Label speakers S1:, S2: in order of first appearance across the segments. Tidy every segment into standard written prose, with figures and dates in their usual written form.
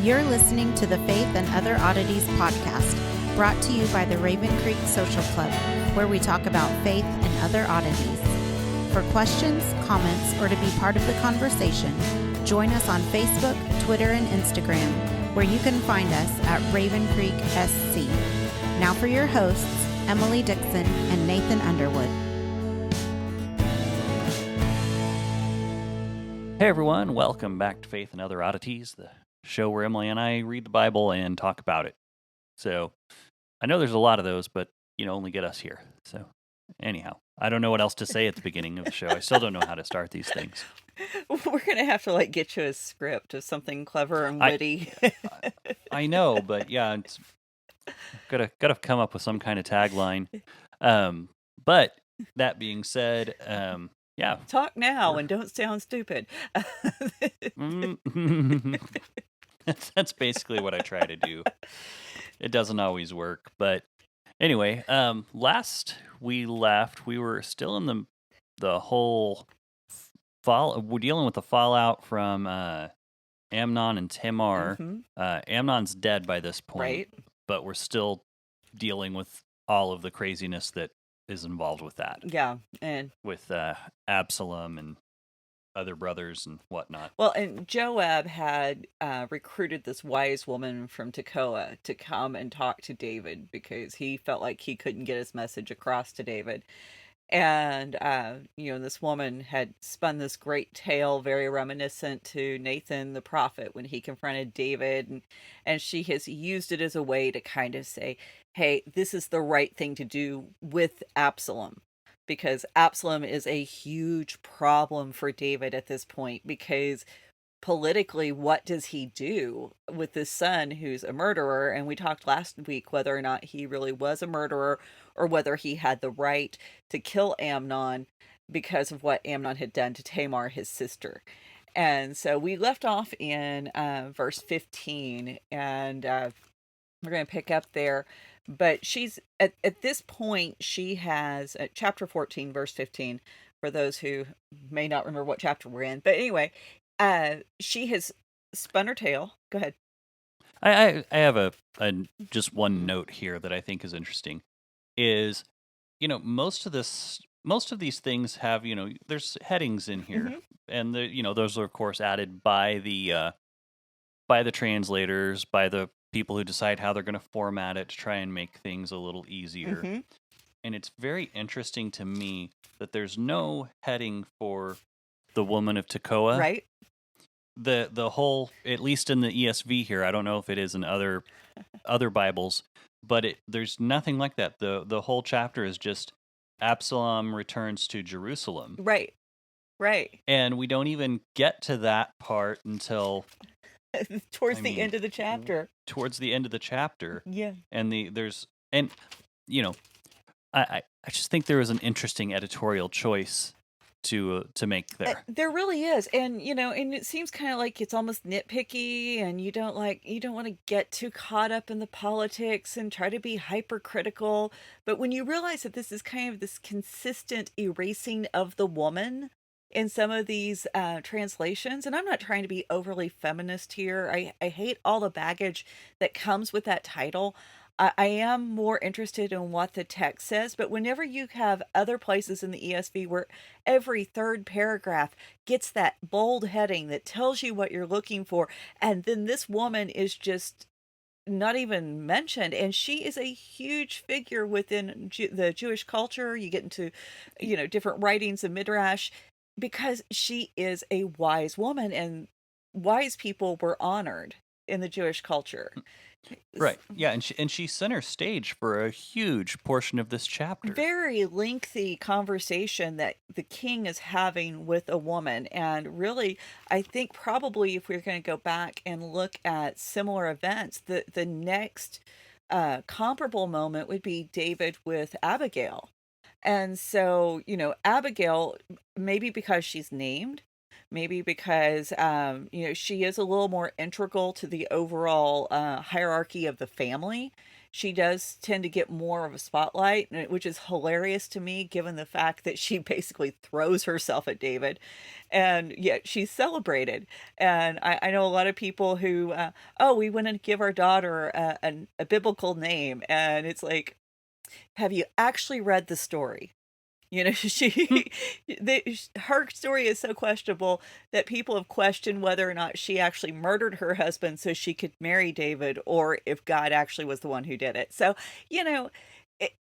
S1: You're listening to the Faith and Other Oddities podcast, brought to you by the Raven Creek Social Club, where we talk about faith and other oddities. For questions, comments, or to be part of the conversation, join us on Facebook, Twitter, and Instagram, where you can find us at Raven Creek SC. Now for your hosts, Emily Dixon and Nathan Underwood.
S2: Hey everyone, welcome back to Faith and Other Oddities, the show where Emily and I read the Bible and talk about it. So, I know there's a lot of those, but only get us here. So, anyhow, I don't know what else to say at the beginning of the show. I still don't know how to start these things.
S3: We're going to have to get you a script of something clever and witty.
S2: I know, but yeah, it's gotta come up with some kind of tagline. But that being said, yeah.
S3: Talk now and don't sound stupid.
S2: That's basically what I try to do. It doesn't always work, but anyway, last we left, we were still in the whole we're dealing with the fallout from Amnon and Tamar.
S3: Mm-hmm.
S2: Amnon's dead by this point,
S3: Right.
S2: but we're still dealing with all of the craziness that is involved with that.
S3: Yeah, and
S2: with Absalom and other brothers and whatnot.
S3: Well, and Joab had recruited this wise woman from Tekoa to come and talk to David because he felt like he couldn't get his message across to David. And, this woman had spun this great tale, very reminiscent to Nathan the prophet when he confronted David. And she has used it as a way to kind of say, hey, this is the right thing to do with Absalom. Because Absalom is a huge problem for David at this point, because politically, what does he do with this son who's a murderer? And we talked last week whether or not he really was a murderer or whether he had the right to kill Amnon because of what Amnon had done to Tamar, his sister. And so we left off in verse 15, and we're going to pick up there. But she's at this point, she has chapter 14, verse 15, for those who may not remember what chapter we're in. But anyway, she has spun her tale. Go ahead.
S2: I have a just one note here that I think is interesting. Is most of these things have there's headings in here, mm-hmm. and those are of course added by the translators, by the people who decide how they're going to format it to try and make things a little easier.
S3: Mm-hmm.
S2: And it's very interesting to me that there's no heading for the woman of Tekoa.
S3: Right.
S2: The whole, at least in the ESV here, I don't know if it is in other Bibles, but there's nothing like that. The whole chapter is just Absalom returns to Jerusalem.
S3: Right.
S2: And we don't even get to that part until
S3: towards the end of the chapter.
S2: Yeah. And I just think there was an interesting editorial choice to make there.
S3: There really is. And and it seems kind of like it's almost nitpicky, and you don't want to get too caught up in the politics and try to be hypercritical. But when you realize that this is kind of this consistent erasing of the woman in some of these translations, and I'm not trying to be overly feminist here. I hate all the baggage that comes with that title. I am more interested in what the text says, but whenever you have other places in the ESV where every third paragraph gets that bold heading that tells you what you're looking for, and then this woman is just not even mentioned, and she is a huge figure within the Jewish culture. You get into different writings of Midrash, because she is a wise woman, and wise people were honored in the Jewish culture.
S2: Right. Yeah, and she center stage for a huge portion of this chapter.
S3: Very lengthy conversation that the king is having with a woman. And really, I think probably if we're going to go back and look at similar events, the next comparable moment would be David with Abigail. And so, Abigail, maybe because she's named, maybe because, she is a little more integral to the overall hierarchy of the family. she does tend to get more of a spotlight, which is hilarious to me, given the fact that she basically throws herself at David, and yet she's celebrated. And I know a lot of people who, oh, we want to give our daughter a biblical name, and it's like, have you actually read the story? You know, her story is so questionable that people have questioned whether or not she actually murdered her husband so she could marry David, or if God actually was the one who did it. So, you know, it,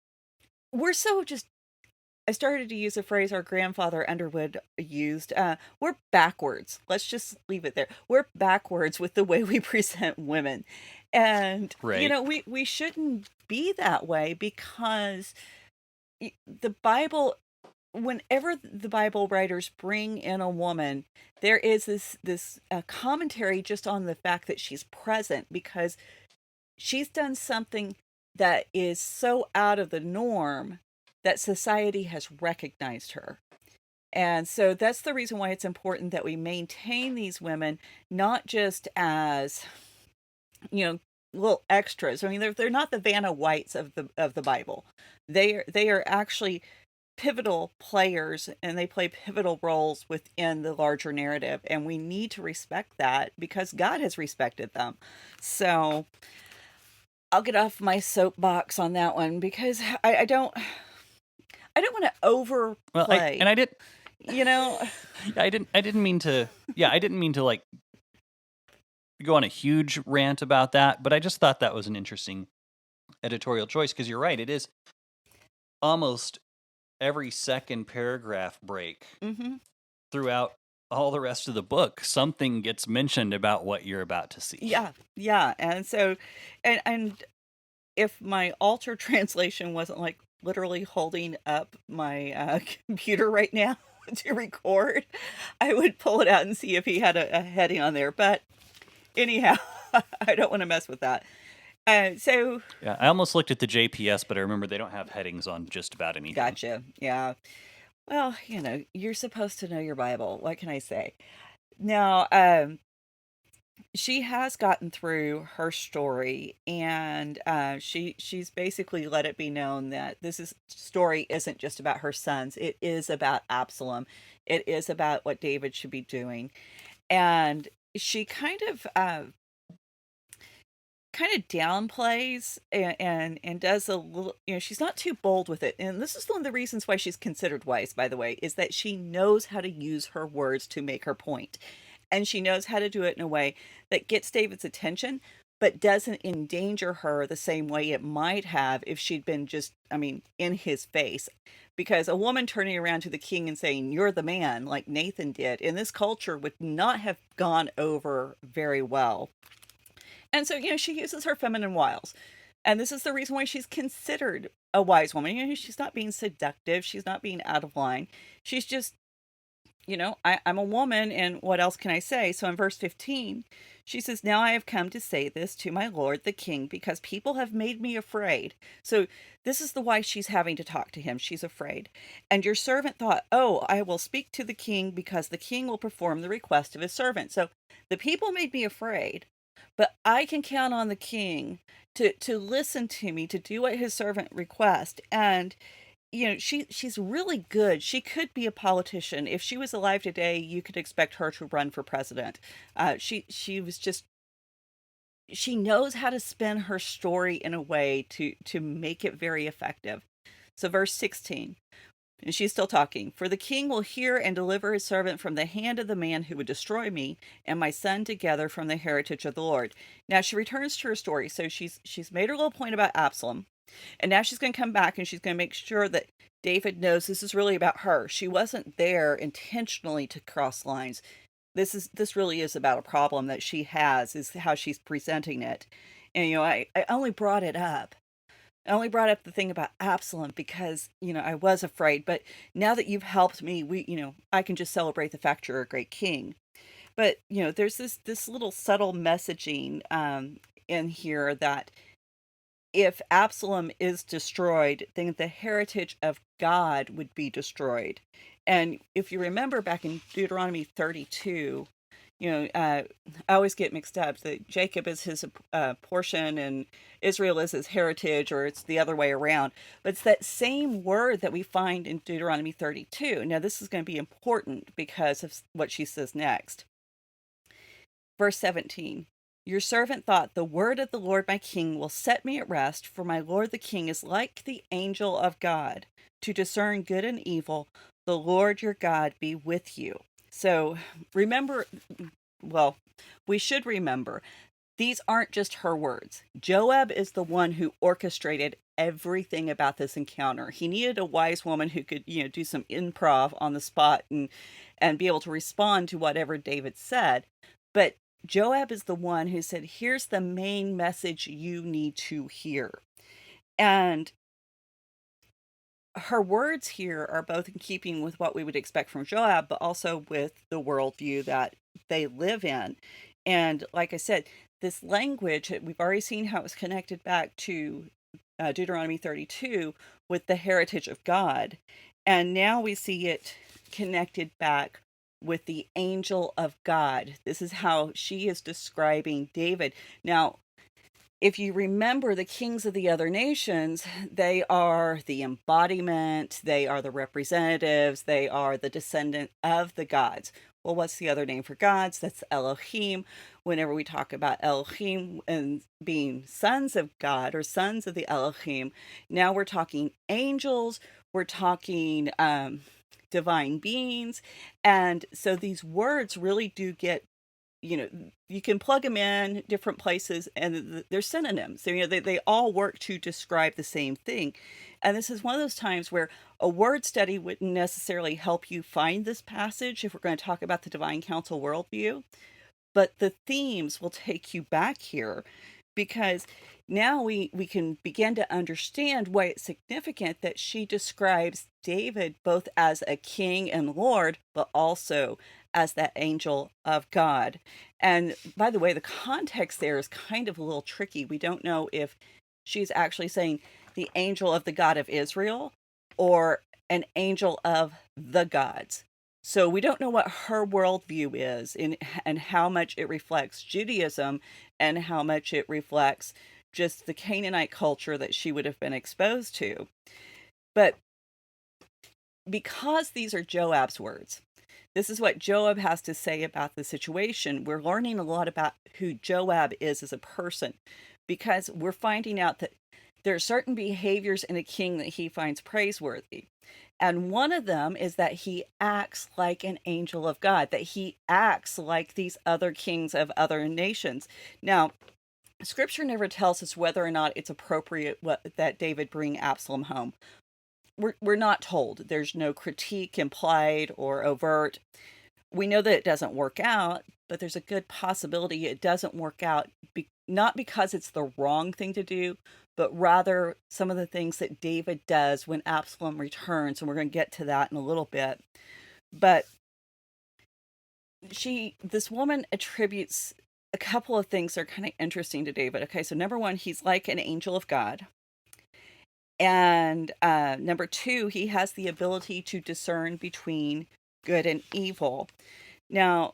S3: we're so just. I started to use a phrase our grandfather Underwood used. We're backwards. Let's just leave it there. We're backwards with the way we present women. And,
S2: Right.
S3: we shouldn't be that way, because the Bible, whenever the Bible writers bring in a woman, there is this commentary just on the fact that she's present, because she's done something that is so out of the norm that society has recognized her. And so that's the reason why it's important that we maintain these women, not just as, little extras. I mean, they're not the Vanna Whites of the Bible. They are actually pivotal players, and they play pivotal roles within the larger narrative, and we need to respect that because God has respected them. So I'll get off my soapbox on that one, because I don't want to
S2: Well,
S3: overplay.
S2: I did.
S3: You know,
S2: I didn't mean to. Yeah, I didn't mean to like go on a huge rant about that, but I just thought that was an interesting editorial choice, because you're right. It is almost every second paragraph break
S3: hmm
S2: throughout all the rest of the book. Something gets mentioned about what you're about to see.
S3: yeah, and so, and if my alter translation wasn't like literally holding up my computer right now to record, I would pull it out and see if he had a heading on there. But anyhow, I don't want to mess with that. So
S2: Yeah, I almost looked at the JPS, but I remember they don't have headings on just about anything.
S3: gotcha. Yeah. Well, you're supposed to know your Bible. What can I say? Now, she has gotten through her story, and she's basically let it be known that story isn't just about her sons. It is about Absalom. It is about what David should be doing, and she kind of downplays and does a little, she's not too bold with it. And this is one of the reasons why she's considered wise, by the way, is that she knows how to use her words to make her point. And she knows how to do it in a way that gets David's attention, but doesn't endanger her the same way it might have if she'd been just, in his face. Because a woman turning around to the king and saying, "You're the man," like Nathan did, in this culture would not have gone over very well. And so, she uses her feminine wiles. And this is the reason why she's considered a wise woman. She's not being seductive. She's not being out of line. She's just, I'm a woman, and what else can I say? So in verse 15, she says, "Now I have come to say this to my lord the king, because people have made me afraid." So this is the why she's having to talk to him. She's afraid. "And your servant thought, oh, I will speak to the king, because the king will perform the request of his servant." So the people made me afraid, but I can count on the king to listen to me, to do what his servant requests. And she's really good. She could be a politician. If she was alive today, you could expect her to run for president. She was just, she knows how to spin her story in a way to make it very effective. So verse 16, and she's still talking. "For the king will hear and deliver his servant from the hand of the man who would destroy me and my son together from the heritage of the Lord." Now she returns to her story. So she's made her little point about Absalom. And now she's going to come back, and she's going to make sure that David knows this is really about her. She wasn't there intentionally to cross lines. This really is about a problem that she has, is how she's presenting it. And I only brought it up. I only brought up the thing about Absalom because, I was afraid, but now that you've helped me, I can just celebrate the fact you're a great king. But, there's this little subtle messaging in here that if Absalom is destroyed, then the heritage of God would be destroyed. And if you remember back in Deuteronomy 32, I always get mixed up that Jacob is his portion and Israel is his heritage, or it's the other way around. But it's that same word that we find in Deuteronomy 32. Now, this is going to be important because of what she says next. Verse 17. Your servant thought, the word of the Lord my king will set me at rest, for my lord the king is like the angel of God, to discern good and evil. The Lord your God be with you. So remember, well, we should remember, these aren't just her words. Joab is the one who orchestrated everything about this encounter. He needed a wise woman who could, do some improv on the spot and be able to respond to whatever David said. But Joab is the one who said, here's the main message you need to hear. And her words here are both in keeping with what we would expect from Joab, but also with the worldview that they live in. And like I said, this language, we've already seen how it was connected back to Deuteronomy 32 with the heritage of God. And now we see it connected back with the angel of God. This is how she is describing David. Now, if you remember the kings of the other nations, they are the embodiment, they are the representatives, they are the descendant of the gods. Well, what's the other name for gods? That's Elohim. Whenever we talk about Elohim and being sons of God or sons of the Elohim, now we're talking angels, we're talking divine beings. And so these words really do get, you can plug them in different places and they're synonyms. They all work to describe the same thing. And this is one of those times where a word study wouldn't necessarily help you find this passage if we're going to talk about the divine council worldview. But the themes will take you back here, because now we can begin to understand why it's significant that she describes David both as a king and Lord, but also as that angel of God. And by the way, the context there is kind of a little tricky. We don't know if she's actually saying the angel of the God of Israel or an angel of the gods. So we don't know what her worldview is and how much it reflects Judaism and how much it reflects just the Canaanite culture that she would have been exposed to. But because these are Joab's words, this is what Joab has to say about the situation. We're learning a lot about who Joab is as a person, because we're finding out that there are certain behaviors in a king that he finds praiseworthy. And one of them is that he acts like an angel of God, that he acts like these other kings of other nations. Now, Scripture never tells us whether or not it's appropriate that David bring Absalom home. We're not told. There's no critique implied or overt. We know that it doesn't work out, but there's a good possibility it doesn't work out, not because it's the wrong thing to do, but rather some of the things that David does when Absalom returns, and we're going to get to that in a little bit. But this woman attributes a couple of things that are kind of interesting to David. Okay, so number one, he's like an angel of God. And number two, he has the ability to discern between good and evil. Now,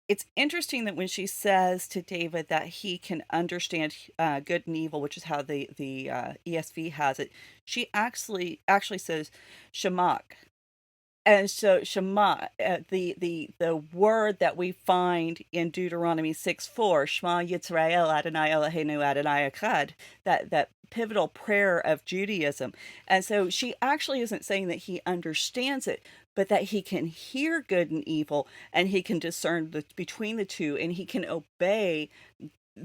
S3: it's interesting that when she says to David that he can understand good and evil, which is how the ESV has it, she actually says shamak. And so Shema, the word that we find in Deuteronomy 6:4, Shema Yisrael Adonai Eloheinu Adonai Echad, that pivotal prayer of Judaism. And so she actually isn't saying that he understands it, but that he can hear good and evil, and he can discern between the two, and he can obey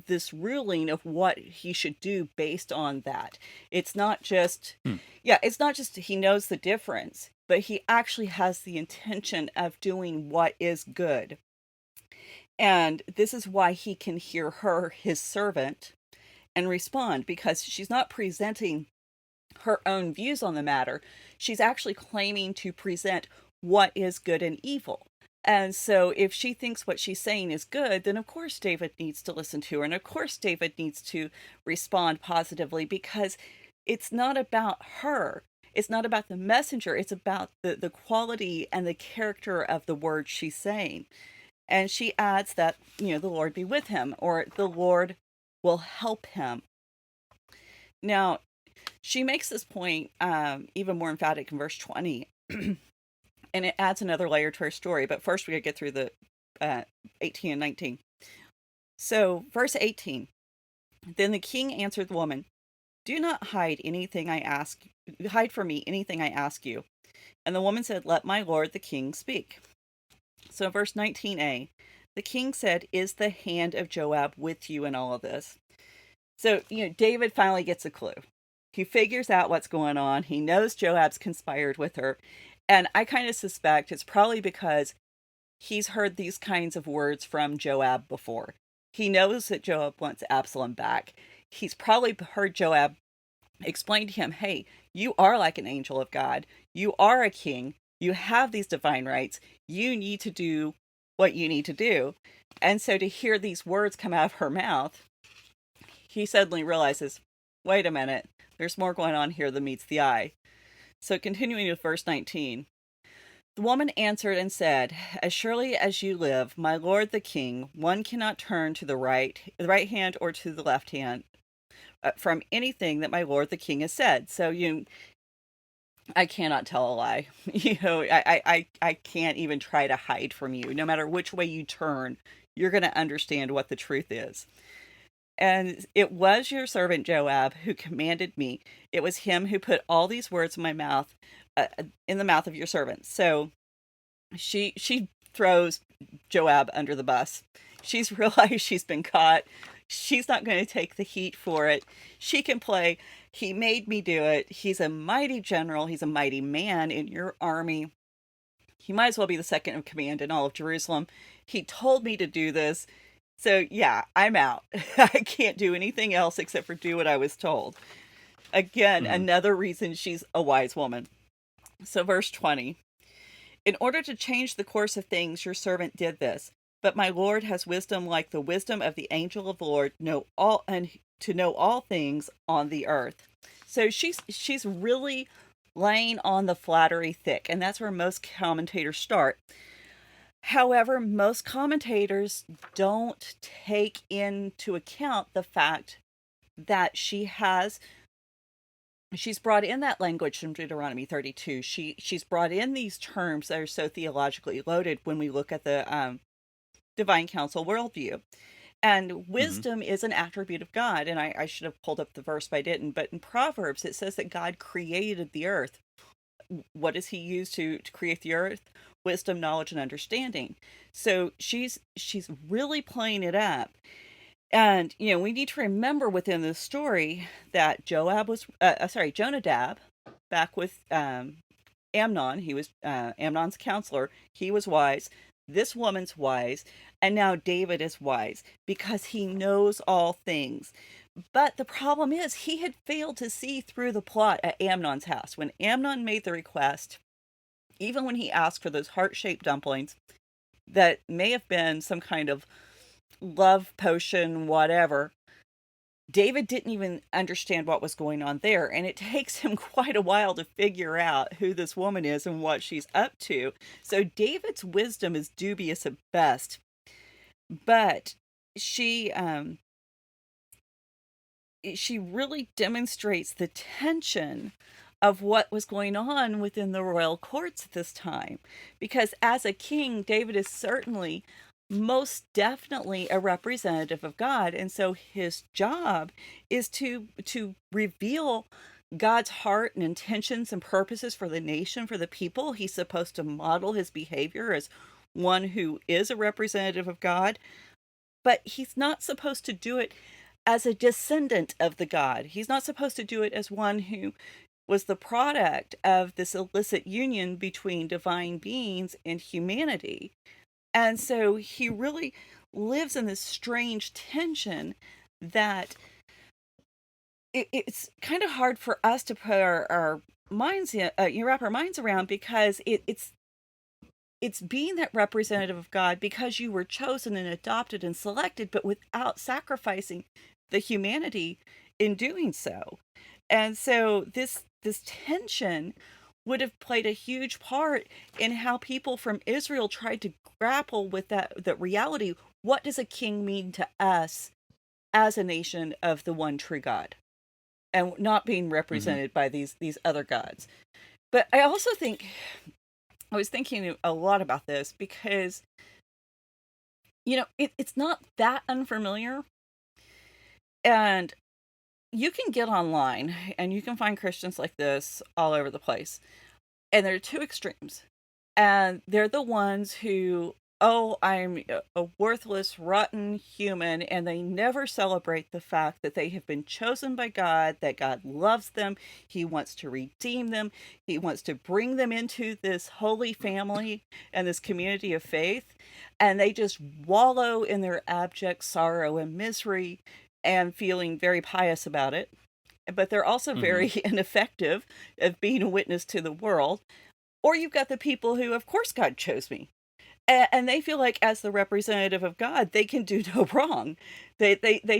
S3: this ruling of what he should do based on that. It's not just, it's not just he knows the difference, but he actually has the intention of doing what is good. And this is why he can hear her, his servant, and respond, because she's not presenting her own views on the matter. She's actually claiming to present what is good and evil. And so if she thinks what she's saying is good, then of course David needs to listen to her. And of course David needs to respond positively, because it's not about her. It's not about the messenger. It's about the quality and the character of the words she's saying. And she adds that, the Lord be with him, or the Lord will help him. Now, she makes this point even more emphatic in verse 20, and it adds another layer to her story. But first, we got to get through the 18 and 19. So, verse 18, then the king answered the woman, do not hide from me anything I ask you. And the woman said, let my lord the king speak. So, verse 19a, the king said, is the hand of Joab with you in all of this? So, David finally gets a clue. He figures out what's going on. He knows Joab's conspired with her. And I kind of suspect it's probably because he's heard these kinds of words from Joab before. He knows that Joab wants Absalom back. He's probably heard Joab explain to him, hey, you are like an angel of God. You are a king. You have these divine rights. You need to do what you need to do. And so to hear these words come out of her mouth, he suddenly realizes, wait a minute, there's more going on here than meets the eye. So continuing with verse 19, the woman answered and said, as surely as you live, my lord the king, one cannot turn to the right hand or to the left hand from anything that my lord the king has said. So I cannot tell a lie. I can't even try to hide from you. No matter which way you turn, you're going to understand what the truth is. And it was your servant Joab who commanded me. It was him who put all these words in my mouth, in the mouth of your servant. So she throws Joab under the bus. She's realized she's been caught. She's not going to take the heat for it. She can play, he made me do it. He's a mighty general. He's a mighty man in your army. He might as well be the second in command in all of Jerusalem. He told me to do this. So yeah, I'm out. I can't do anything else except for do what I was told. Again, another reason she's a wise woman. So verse 20, in order to change the course of things, your servant did this. But my Lord has wisdom like the wisdom of the angel of the Lord, to know all things on the earth. So she's really laying on the flattery thick, and that's where most commentators start. However, most commentators don't take into account the fact that she's brought in that language from Deuteronomy 32. She's brought in these terms that are so theologically loaded when we look at the divine counsel worldview. And wisdom is an attribute of God. And I should have pulled up the verse, but I didn't. But in Proverbs, it says that God created the earth. What does he use to create the earth? Wisdom, knowledge, and understanding. So she's really playing it up. And, we need to remember within the story that Jonadab, back with Amnon, he was Amnon's counselor. He was wise. This woman's wise. And now David is wise because he knows all things. But the problem is he had failed to see through the plot at Amnon's house. When Amnon made the request, even when he asked for those heart-shaped dumplings that may have been some kind of love potion, whatever, David didn't even understand what was going on there. And it takes him quite a while to figure out who this woman is and what she's up to. So David's wisdom is dubious at best. But she really demonstrates the tension of what was going on within the royal courts at this time. Because as a king, David is certainly most definitely a representative of God. And so his job is to reveal God's heart and intentions and purposes for the nation, for the people. He's supposed to model his behavior as one who is a representative of God, but he's not supposed to do it as a descendant of the God. He's not supposed to do it as one who was the product of this illicit union between divine beings and humanity. And so he really lives in this strange tension that it's kind of hard for us to put our minds in, wrap our minds around, because it's being that representative of God because you were chosen and adopted and selected, but without sacrificing the humanity in doing so. And so this tension would have played a huge part in how people from Israel tried to grapple with that reality. What does a king mean to us as a nation of the one true God, and not being
S2: Hmm.
S3: represented by these other gods? But I also think, I was thinking a lot about this because, it's not that unfamiliar. And you can get online and you can find Christians like this all over the place. And there are two extremes. And they're the ones who, oh, I'm a worthless, rotten human. And they never celebrate the fact that they have been chosen by God, that God loves them. He wants to redeem them. He wants to bring them into this holy family and this community of faith. And they just wallow in their abject sorrow and misery and feeling very pious about it. But they're also
S2: Hmm.
S3: very ineffective of being a witness to the world. Or you've got the people who, of course, God chose me. And they feel like, as the representative of God, they can do no wrong. They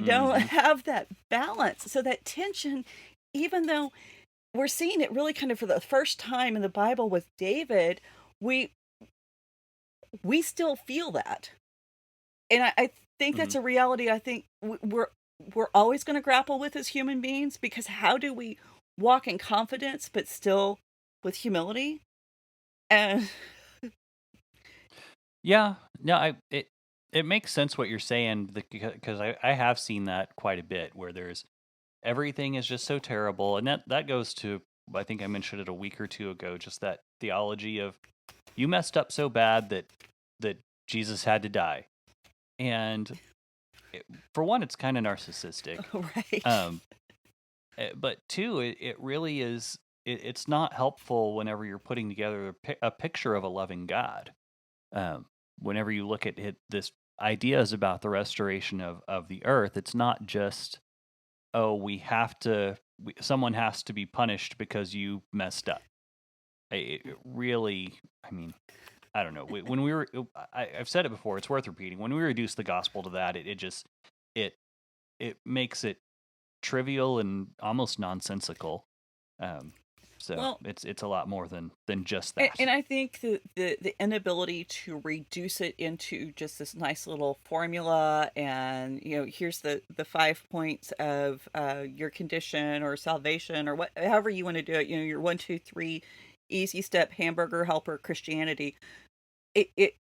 S3: don't
S2: Hmm.
S3: have that balance. So that tension, even though we're seeing it really kind of for the first time in the Bible with David, we we still feel that. And I think
S2: Hmm.
S3: that's a reality. I think we're always going to grapple with as human beings, because how do we walk in confidence but still with humility? And
S2: Yeah, no, it makes sense what you're saying because I have seen that quite a bit where there's everything is just so terrible, and that goes to, I think I mentioned it a week or two ago, just that theology of you messed up so bad that Jesus had to die, and for one, it's kind of narcissistic,
S3: right.
S2: um, but two, it really is. It's not helpful whenever you're putting together a picture of a loving God. um, Whenever you look at this ideas about the restoration of the earth, it's not just, oh, someone has to be punished because you messed up. It really, I mean, I don't know. When we were, I've said it before, it's worth repeating. When we reduce the gospel to that, it just, it, it makes it trivial and almost nonsensical. Um, so
S3: Well,
S2: it's a lot more than just
S3: and,
S2: that.
S3: and I think the inability to reduce it into just this nice little formula, and here's the 5 points of your condition or salvation, or however you want to do it. Your 1, 2, 3 easy step hamburger helper Christianity. It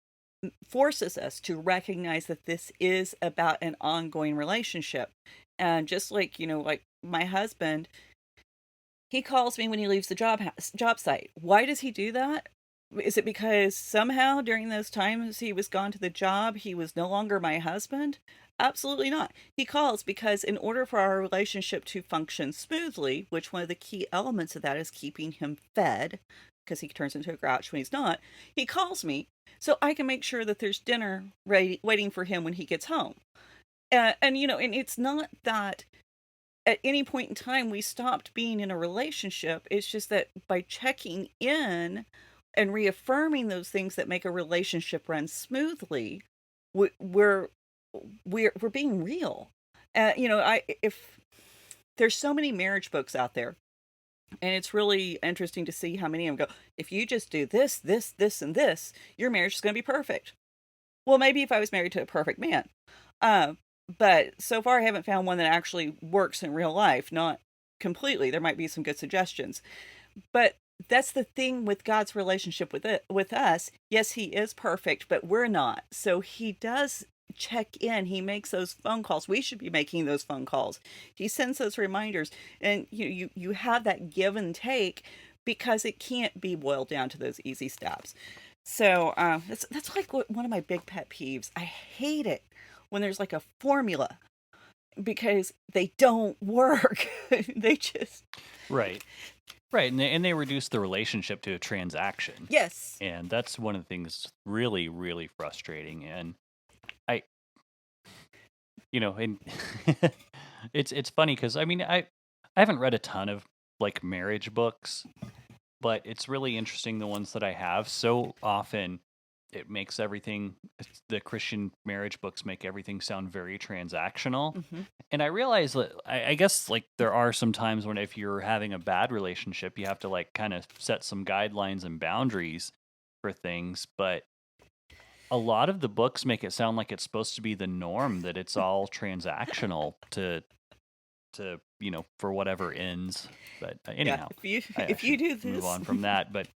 S3: forces us to recognize that this is about an ongoing relationship. And just like, like my husband, he calls me when he leaves the job site. Why does he do that? Is it because somehow during those times he was gone to the job, he was no longer my husband? Absolutely not. He calls because in order for our relationship to function smoothly, which one of the key elements of that is keeping him fed, because he turns into a grouch when he's not, he calls me so I can make sure that there's dinner ready waiting for him when he gets home. And it's not that at any point in time we stopped being in a relationship. It's just that by checking in and reaffirming those things that make a relationship run smoothly, we- we're we're being real. I if there's so many marriage books out there, and it's really interesting to see how many of them go, if you just do this, this, and this, your marriage is going to be perfect. Well, maybe if I was married to a perfect man. Uh, but so far, I haven't found one that actually works in real life. Not completely. There might be some good suggestions, but that's the thing with God's relationship with us. Yes, He is perfect, but we're not. So He does check in. He makes those phone calls. We should be making those phone calls. He sends those reminders, and you have that give and take, because it can't be boiled down to those easy steps. So that's like one of my big pet peeves. I hate it when there's like a formula, because they don't work. They just
S2: Right. Right, and they reduce the relationship to a transaction,
S3: yes.
S2: and that's one of the things really, really frustrating. And I, and it's funny because I mean I haven't read a ton of like marriage books, but it's really interesting the ones that I have. So often it makes everything, the Christian marriage books make everything sound very transactional.
S3: Mm-hmm.
S2: And I realize that I guess like there are some times when if you're having a bad relationship, you have to like kind of set some guidelines and boundaries for things. But a lot of the books make it sound like it's supposed to be the norm, that it's all transactional to for whatever ends. But
S3: Yeah,
S2: anyhow,
S3: if you do
S2: move
S3: this,
S2: on from that. But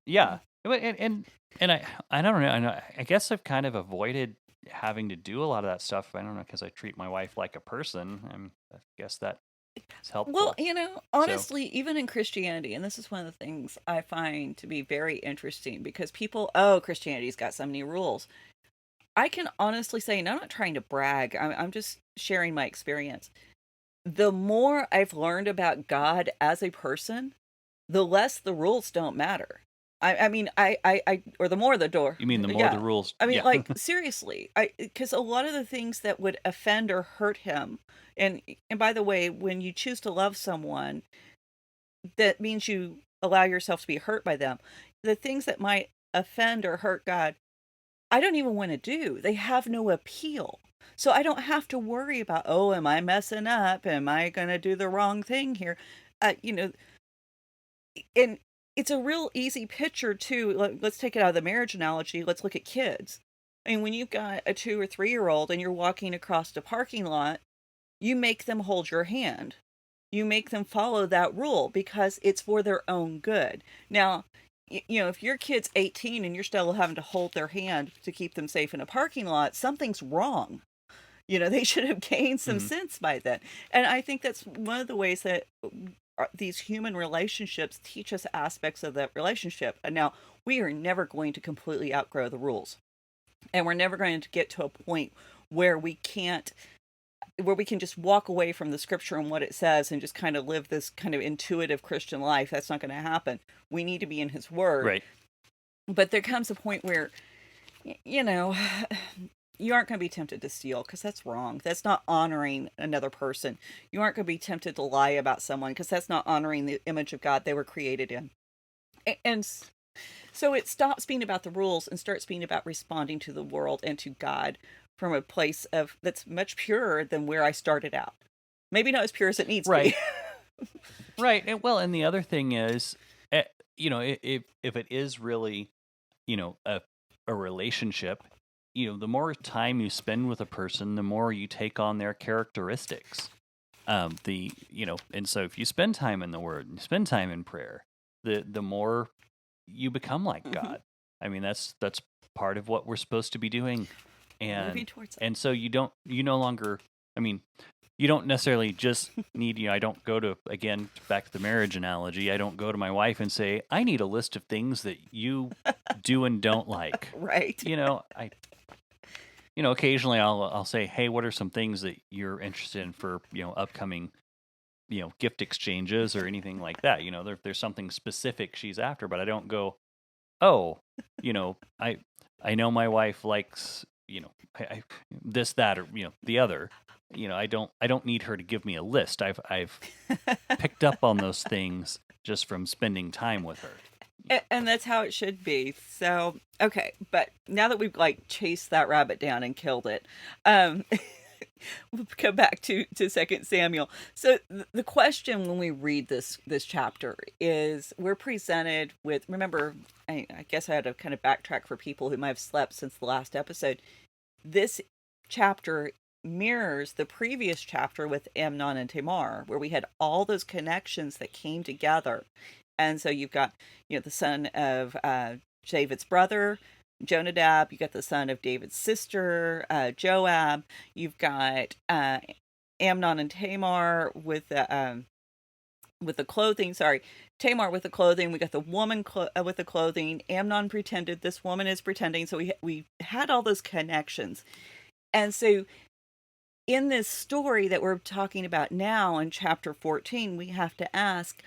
S2: yeah, and I don't know. I guess I've kind of avoided having to do a lot of that stuff. I don't know, because I treat my wife like a person, and I guess that is
S3: well,
S2: helpful. So
S3: honestly, even in Christianity, and this is one of the things I find to be very interesting because Christianity's got so many rules. I can honestly say, and I'm not trying to brag, I'm just sharing my experience. The more I've learned about God as a person, the less the rules don't matter. I mean, or the more the door.
S2: you mean the more the
S3: Yeah.
S2: rules?
S3: I mean,
S2: Yeah.
S3: like, seriously, because a lot of the things that would offend or hurt him, and by the way, when you choose to love someone, that means you allow yourself to be hurt by them. The things that might offend or hurt God, I don't even want to do. They have no appeal. So I don't have to worry about, oh, am I messing up? Am I going to do the wrong thing here? You know, and it's a real easy picture too. Let's take it out of the marriage analogy. Let's look at kids. I mean, when you've got a 2 or 3-year-old and you're walking across the parking lot, you make them hold your hand. You make them follow that rule because it's for their own good. Now, if your kid's 18 and you're still having to hold their hand to keep them safe in a parking lot, something's wrong. They should have gained some
S2: Mhm.
S3: sense by then. And I think that's one of the ways that these human relationships teach us aspects of that relationship. And now, we are never going to completely outgrow the rules. And we're never going to get to a point where we can just walk away from the scripture and what it says and just kind of live this kind of intuitive Christian life. That's not going to happen. We need to be in his word.
S2: Right.
S3: But there comes a point where, you aren't going to be tempted to steal because that's wrong. That's not honoring another person. You aren't going to be tempted to lie about someone because that's not honoring the image of God they were created in. And so it stops being about the rules and starts being about responding to the world and to God from a place of that's much purer than where I started out. Maybe not as pure as it needs
S2: Right.
S3: to be.
S2: Right. And the other thing is, if it is really, a relationship, the more time you spend with a person, the more you take on their characteristics. And so if you spend time in the Word, and you spend time in prayer, the more you become like God. I mean, that's part of what we're supposed to be doing.
S3: Moving towards that.
S2: And so you no longer, I mean, you don't necessarily just need, I don't go to, again, back to the marriage analogy, I don't go to my wife and say, I need a list of things that you do and don't like.
S3: Right.
S2: Occasionally I'll say, hey, what are some things that you're interested in for, upcoming, gift exchanges or anything like that? There's something specific she's after, but I don't go, oh, I know my wife likes, I this, that, or, the other. I don't need her to give me a list. I've picked up on those things just from spending time with her.
S3: And that's how it should be. So, okay, but now that we've chased that rabbit down and killed it, we'll come back to 2 Samuel. So the question when we read this chapter is, we're presented with, remember, I guess I had to kind of backtrack for people who might have slept since the last episode. This chapter mirrors the previous chapter with Amnon and Tamar, where we had all those connections that came together. And so you've got, the son of David's brother, Jonadab. You got the son of David's sister, Joab. You've got Amnon and Tamar with the clothing. Sorry, Tamar with the clothing. We got the woman with the clothing. Amnon pretended. This woman is pretending. So we had all those connections. And so in this story that we're talking about now in chapter 14, we have to ask,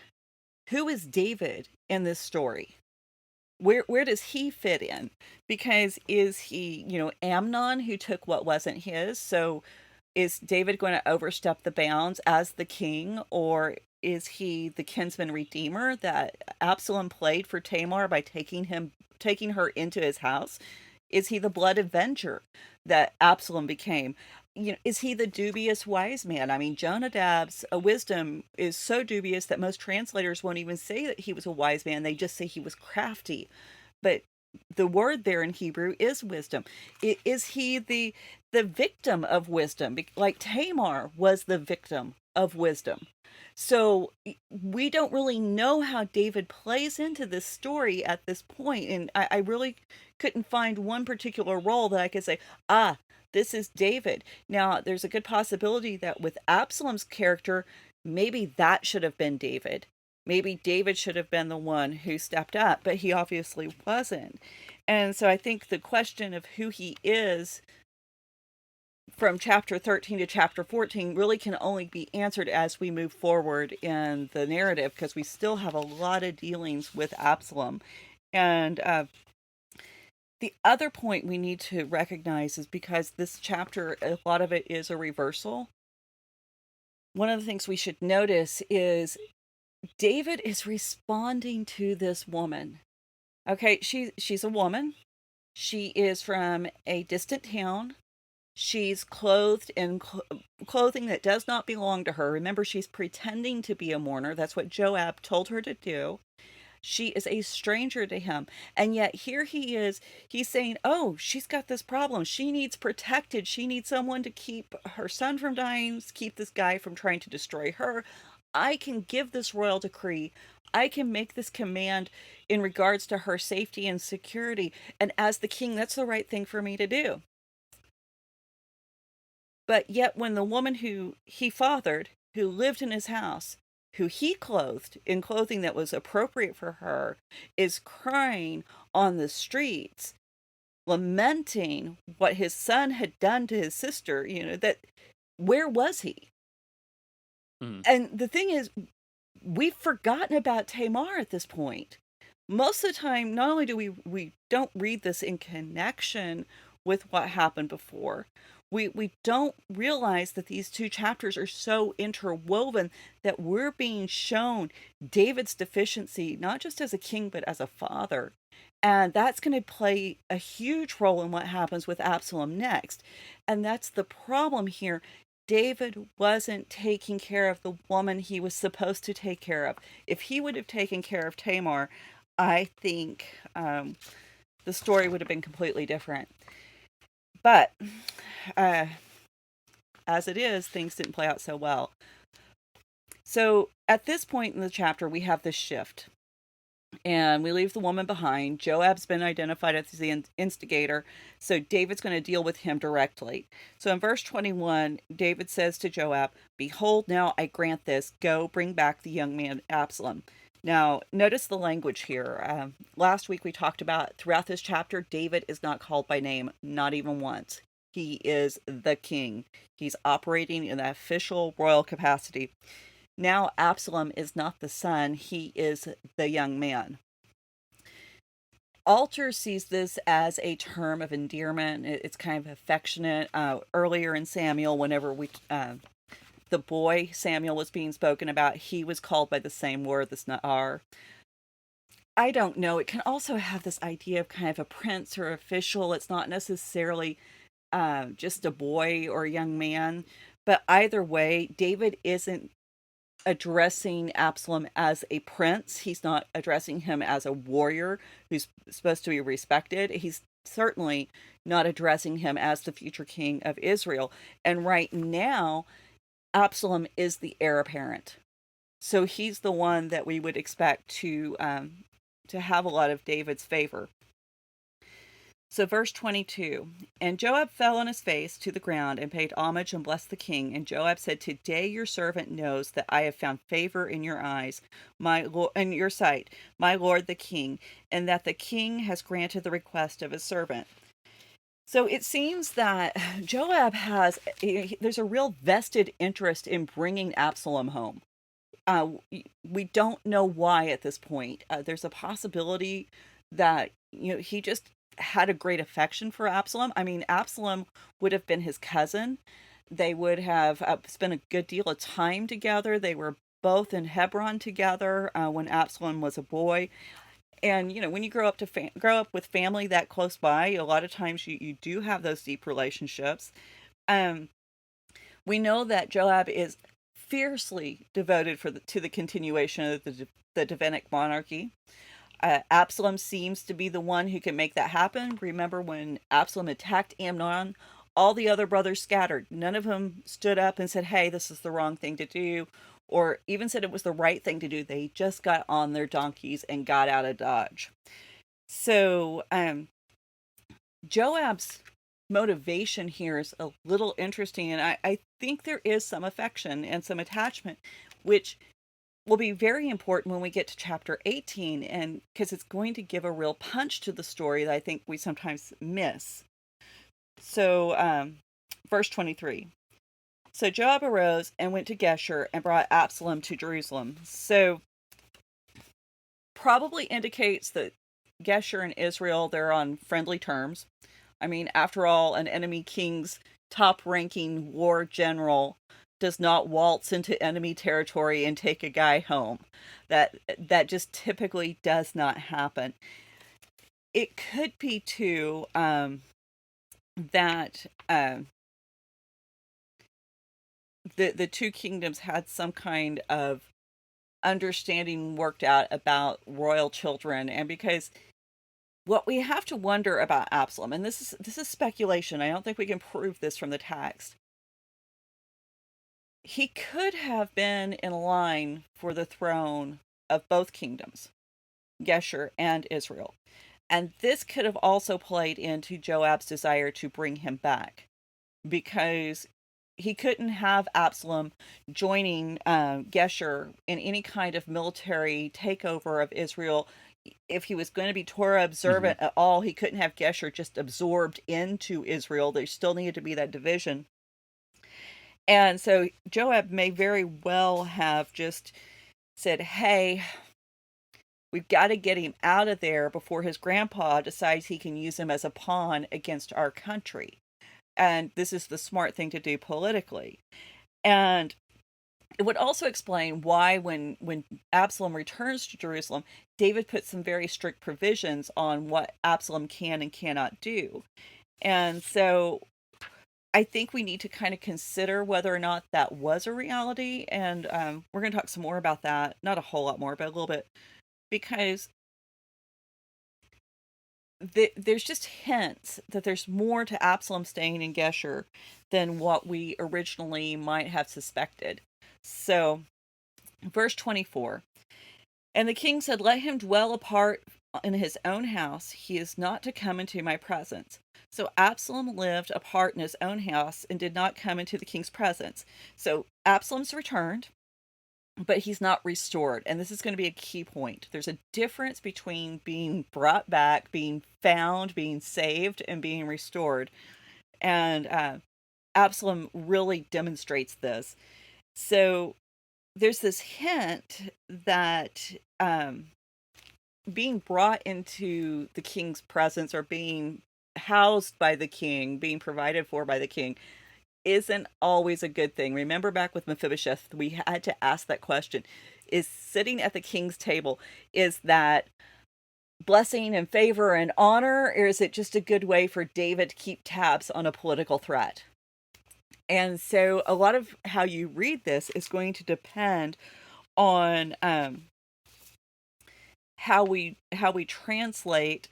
S3: who is David in this story? Where does he fit in? Because is he, Amnon who took what wasn't his? So is David going to overstep the bounds as the king, or is he the kinsman redeemer that Absalom played for Tamar by taking him taking her into his house? Is he the blood avenger that Absalom became? Is he the dubious wise man? I mean, Jonadab's wisdom is so dubious that most translators won't even say that he was a wise man. They just say he was crafty. But the word there in Hebrew is wisdom. Is he the victim of wisdom? Like Tamar was the victim of wisdom. So we don't really know how David plays into this story at this point. And I really couldn't find one particular role that I could say, this is David. Now, there's a good possibility that with Absalom's character, maybe that should have been David. Maybe David should have been the one who stepped up, but he obviously wasn't. And so I think the question of who he is from chapter 13 to chapter 14 really can only be answered as we move forward in the narrative, because we still have a lot of dealings with Absalom. And the other point we need to recognize is, because this chapter, a lot of it is a reversal, one of the things we should notice is David is responding to this woman. Okay, she's a woman. She is from a distant town. She's clothed in clothing that does not belong to her. Remember, she's pretending to be a mourner. That's what Joab told her to do. She is a stranger to him. And yet here he is, he's saying, oh, she's got this problem. She needs protected. She needs someone to keep her son from dying, keep this guy from trying to destroy her. I can give this royal decree. I can make this command in regards to her safety and security. And as the king, that's the right thing for me to do. But yet when the woman who he fathered, who lived in his house, who he clothed in clothing that was appropriate for her, is crying on the streets, lamenting what his son had done to his sister, that where was he? And the thing is, we've forgotten about Tamar at this point. Most of the time, not only do we don't read this in connection with what happened before, we don't realize that these two chapters are so interwoven that we're being shown David's deficiency, not just as a king, but as a father. And that's going to play a huge role in what happens with Absalom next. And that's the problem here. David wasn't taking care of the woman he was supposed to take care of. If he would have taken care of Tamar, I think the story would have been completely different. But as it is, things didn't play out so well. So at this point in the chapter, we have this shift. And we leave the woman behind. Joab's been identified as the instigator, so David's going to deal with him directly. So in verse 21, David says to Joab, "Behold, now I grant this. Go, bring back the young man Absalom." Now, notice the language here. Last week we talked about, throughout this chapter, David is not called by name, not even once. He is the king. He's operating in the official royal capacity. Now Absalom is not the son, he is the young man. Alter sees this as a term of endearment. It's kind of affectionate. Earlier in Samuel, whenever the boy Samuel was being spoken about, he was called by the same word, this Na'ar. I don't know. It can also have this idea of kind of a prince or official. It's not necessarily just a boy or a young man. But either way, David isn't addressing Absalom as a prince. He's not addressing him as a warrior who's supposed to be respected. He's certainly not addressing him as the future king of Israel. And right now, Absalom is the heir apparent. So he's the one that we would expect to have a lot of David's favor. So verse 22, and Joab fell on his face to the ground and paid homage and blessed the king. And Joab said, "Today your servant knows that I have found favor in your eyes, my lord, in your sight, my lord the king, and that the king has granted the request of his servant." So it seems that Joab there's a real vested interest in bringing Absalom home. We don't know why at this point. There's a possibility that he just had a great affection for Absalom. I mean, Absalom would have been his cousin. They would have spent a good deal of time together. They were both in Hebron together when Absalom was a boy. And when you grow up with family that close by, a lot of times you do have those deep relationships. Um, we know that Joab is fiercely devoted to the continuation of the Davidic monarchy. Absalom seems to be the one who can make that happen. Remember when Absalom attacked Amnon, all the other brothers scattered. None of them stood up and said, hey, this is the wrong thing to do, or even said it was the right thing to do. They just got on their donkeys and got out of Dodge. So Joab's motivation here is a little interesting, and I think there is some affection and some attachment, which will be very important when we get to chapter 18, and because it's going to give a real punch to the story that I think we sometimes miss. So verse 23. So Joab arose and went to Geshur and brought Absalom to Jerusalem. So probably indicates that Geshur and Israel, they're on friendly terms. I mean, after all, an enemy king's top-ranking war general does not waltz into enemy territory and take a guy home. That just typically does not happen. It could be too that the two kingdoms had some kind of understanding worked out about royal children, and because what we have to wonder about Absalom, and this is speculation, I don't think we can prove this from the text. He could have been in line for the throne of both kingdoms, Geshur and Israel. And this could have also played into Joab's desire to bring him back, because he couldn't have Absalom joining Geshur in any kind of military takeover of Israel. If he was going to be Torah observant at all, he couldn't have Geshur just absorbed into Israel. There still needed to be that division. And so Joab may very well have just said, hey, we've got to get him out of there before his grandpa decides he can use him as a pawn against our country. And this is the smart thing to do politically. And it would also explain why when Absalom returns to Jerusalem, David put some very strict provisions on what Absalom can and cannot do. And so I think we need to kind of consider whether or not that was a reality. And we're going to talk some more about that. Not a whole lot more, but a little bit. Because there's just hints that there's more to Absalom staying in Geshur than what we originally might have suspected. So, verse 24. And the king said, let him dwell apart in his own house. He is not to come into my presence. So Absalom lived apart in his own house and did not come into the king's presence. So Absalom's returned, but he's not restored. And this is going to be a key point. There's a difference between being brought back, being found, being saved, and being restored. And Absalom really demonstrates this. So there's this hint that being brought into the king's presence, or being housed by the king, being provided for by the king, isn't always a good thing. Remember back with Mephibosheth, we had to ask that question. Is sitting at the king's table, is that blessing and favor and honor, or is it just a good way for David to keep tabs on a political threat? And so a lot of how you read this is going to depend on how we translate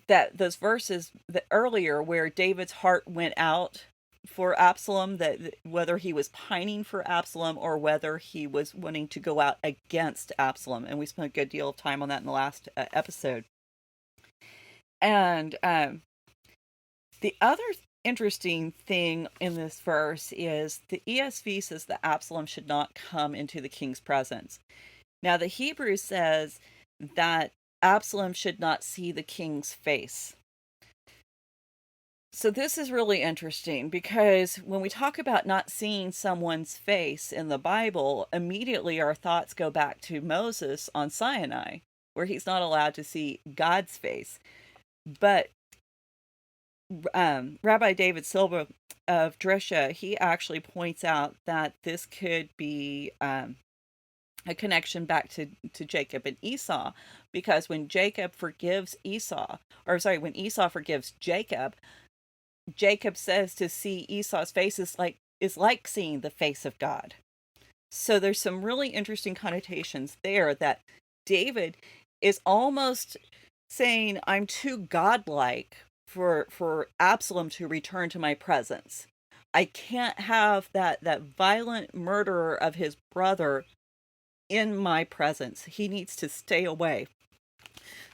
S3: that those verses that earlier where David's heart went out for Absalom, that whether he was pining for Absalom or whether he was wanting to go out against Absalom. And we spent a good deal of time on that in the last episode. And the other interesting thing in this verse is the ESV says that Absalom should not come into the king's presence. Now the Hebrew says that Absalom should not see the king's face. So this is really interesting, because when we talk about not seeing someone's face in the Bible, immediately our thoughts go back to Moses on Sinai, where he's not allowed to see God's face. But Rabbi David Silva of Dresha, he actually points out that this could be a connection back to Jacob and Esau, because when Jacob forgives Esau, or sorry, when Esau forgives Jacob, Jacob says to see Esau's face is like seeing the face of God. So there's some really interesting connotations there that David is almost saying, I'm too godlike for Absalom to return to my presence. I can't have that violent murderer of his brother in my presence. He needs to stay away.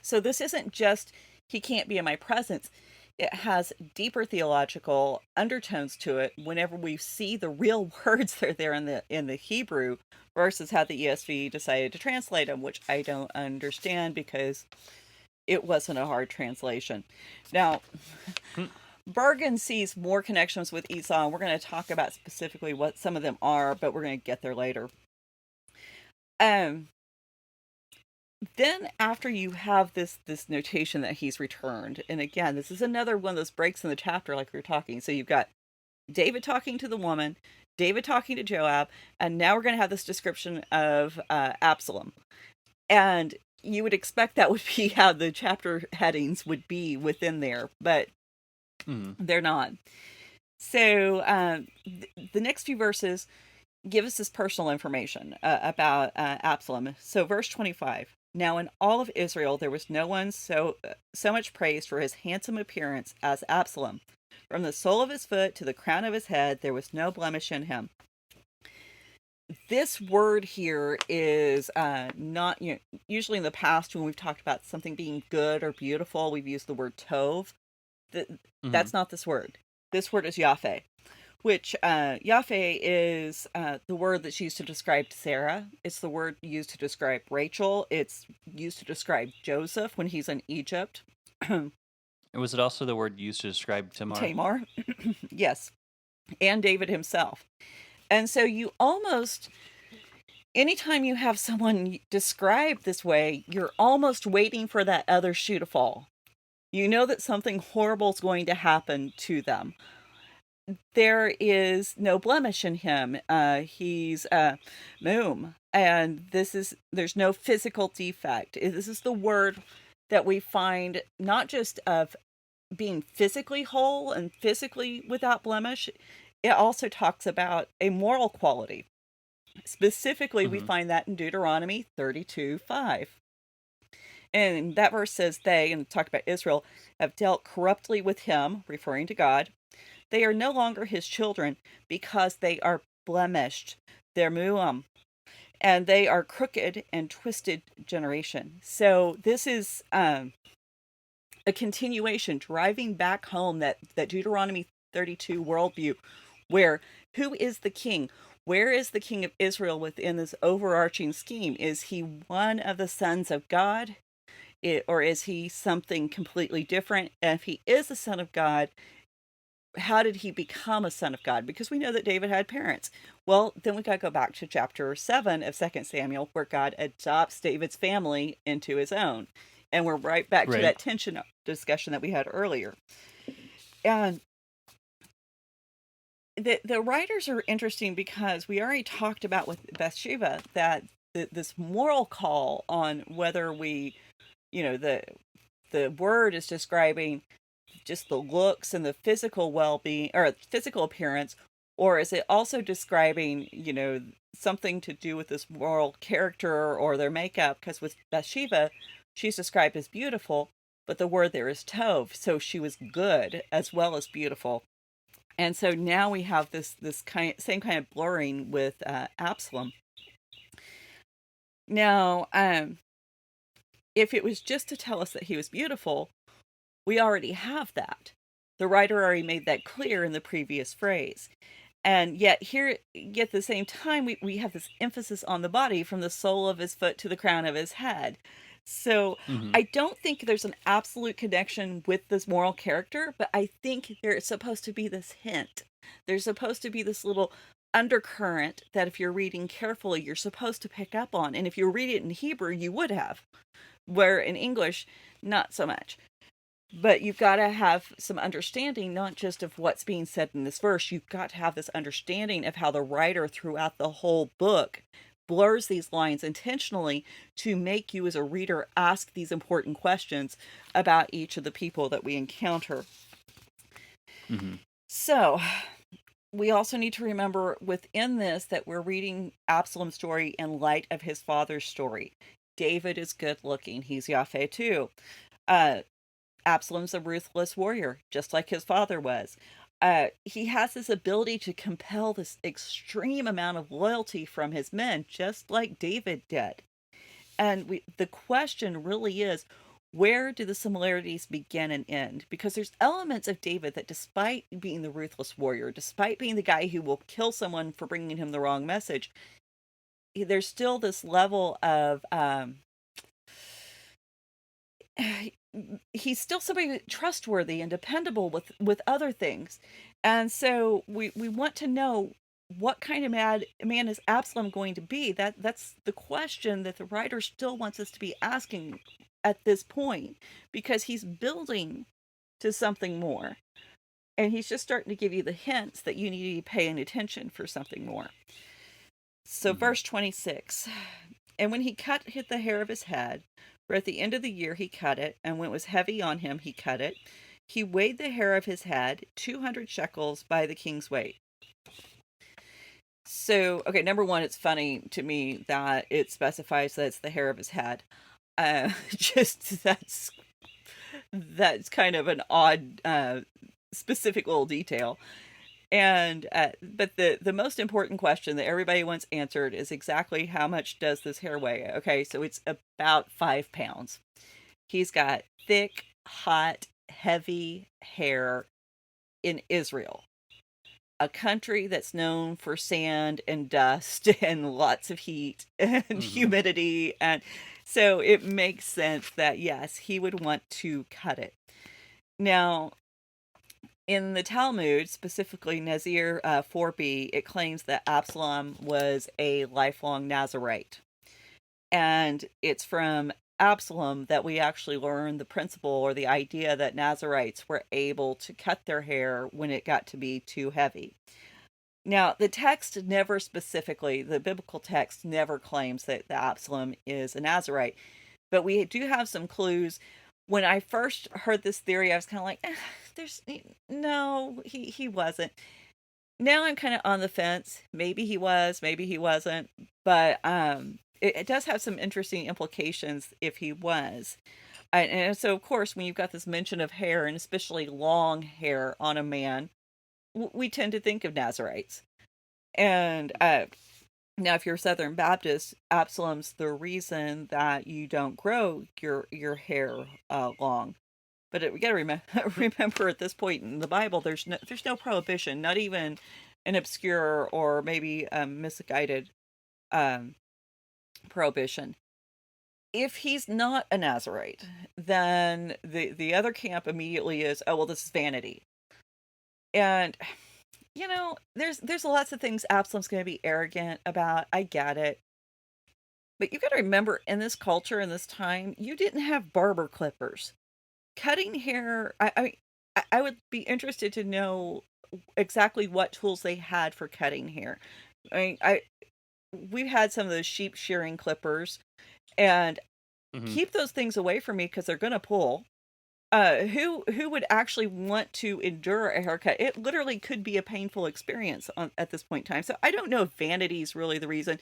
S3: So this isn't just he can't be in my presence. It has deeper theological undertones to it whenever we see the real words that are there in the Hebrew versus how the ESV decided to translate them, which I don't understand because it wasn't a hard translation. Now, Bergen sees more connections with Esau, and we're going to talk about specifically what some of them are, but we're going to get there later. Then after you have this notation that he's returned, and again, this is another one of those breaks in the chapter like we were talking. So you've got David talking to the woman, David talking to Joab, and now we're going to have this description of Absalom. And you would expect that would be how the chapter headings would be within there, but they're not. So the next few verses give us this personal information about Absalom. So verse 25. Now in all of Israel there was no one so much praised for his handsome appearance as Absalom. From the sole of his foot to the crown of his head there was no blemish in him. This word here is not, usually in the past when we've talked about something being good or beautiful, we've used the word tov. That's not this word. This word is Yahweh, which Yahweh is the word that's used to describe Sarah. It's the word used to describe Rachel. It's used to describe Joseph when he's in Egypt.
S2: Was it also the word used to describe Tamar?
S3: Tamar, yes, and David himself. And so you almost, anytime you have someone described this way, you're almost waiting for that other shoe to fall. You know that something horrible is going to happen to them. There is no blemish in him. He's Moom. And there's no physical defect. This is the word that we find not just of being physically whole and physically without blemish. It also talks about a moral quality. Specifically, we find that in Deuteronomy 32:5. And that verse says, they, and talk about Israel, have dealt corruptly with him, referring to God. They are no longer his children because they are blemished. They're mu'am. And they are crooked and twisted generation. So this is a continuation, driving back home that Deuteronomy 32 worldview, where who is the king? Where is the king of Israel within this overarching scheme? Is he one of the sons of God? Or is he something completely different? And if he is a son of God, how did he become a son of God? Because we know that David had parents. Well, then we got to go back to chapter 7 of 2 Samuel, where God adopts David's family into his own. And we're right back to that tension discussion that we had earlier. And the writers are interesting because we already talked about with Bathsheba that this moral call on whether we, the word is describing just the looks and the physical well-being or physical appearance, or is it also describing, something to do with this moral character or their makeup? Because with Bathsheba, she's described as beautiful, but the word there is tov, so she was good as well as beautiful. And so now we have this same kind of blurring with Absalom. Now, if it was just to tell us that he was beautiful, we already have that. The writer already made that clear in the previous phrase. And yet here, at the same time, we have this emphasis on the body, from the sole of his foot to the crown of his head. So I don't think there's an absolute connection with this moral character, but I think there's supposed to be this hint. There's supposed to be this little undercurrent that if you're reading carefully, you're supposed to pick up on. And if you read it in Hebrew, you would have. Where in English, not so much. But you've got to have some understanding, not just of what's being said in this verse. You've got to have this understanding of how the writer throughout the whole book blurs these lines intentionally to make you as a reader ask these important questions about each of the people that we encounter.
S2: Mm-hmm.
S3: So we also need to remember within this that we're reading Absalom's story in light of his father's story. David is good looking. He's Yahweh too. Absalom's a ruthless warrior, just like his father was. He has this ability to compel this extreme amount of loyalty from his men, just like David did. And the question really is, where do the similarities begin and end? Because there's elements of David that, despite being the ruthless warrior, despite being the guy who will kill someone for bringing him the wrong message, there's still this level of he's still somebody trustworthy and dependable with other things. And so we want to know, what kind of man is Absalom going to be? That's the question that the writer still wants us to be asking at this point, because he's building to something more, and he's just starting to give you the hints that you need to be paying attention for something more. So verse 26, and when he hit the hair of his head, for at the end of the year he cut it, and when it was heavy on him he cut it, he weighed the hair of his head 200 shekels by the king's weight. So, okay, number one, it's funny to me that it specifies that it's the hair of his head. Just that's kind of an odd specific little detail. And but the most important question that everybody wants answered is exactly how much does this hair weigh? Okay, so it's about 5 pounds. He's got thick, hot, heavy hair in Israel, a country that's known for sand and dust and lots of heat and humidity. And so it makes sense that, yes, he would want to cut it. Now, in the Talmud, specifically Nazir 4b, it claims that Absalom was a lifelong Nazirite. And it's from Absalom that we actually learn the principle or the idea that Nazirites were able to cut their hair when it got to be too heavy. Now, the text never specifically, the biblical text never claims that the Absalom is a Nazirite, but we do have some clues. When I first heard this theory, I was kind of like, no, he wasn't. Now I'm kind of on the fence. Maybe he was, maybe he wasn't, but it does have some interesting implications if he was. And so, of course, when you've got this mention of hair, and especially long hair on a man, we tend to think of Nazirites. And now, if you're Southern Baptist, Absalom's the reason that you don't grow your hair long. But we got to remember at this point in the Bible, there's no prohibition, not even an obscure or maybe misguided prohibition. If he's not a Nazirite, then the other camp immediately is, oh, well, this is vanity. And there's lots of things Absalom's going to be arrogant about. I get it. But you got to remember, in this culture, in this time, you didn't have barber clippers. Cutting hair, I would be interested to know exactly what tools they had for cutting hair. I mean, we've had some of those sheep shearing clippers, and keep those things away from me because they're going to pull. Who would actually want to endure a haircut? It literally could be a painful experience at this point in time. So I don't know if vanity is really the reason.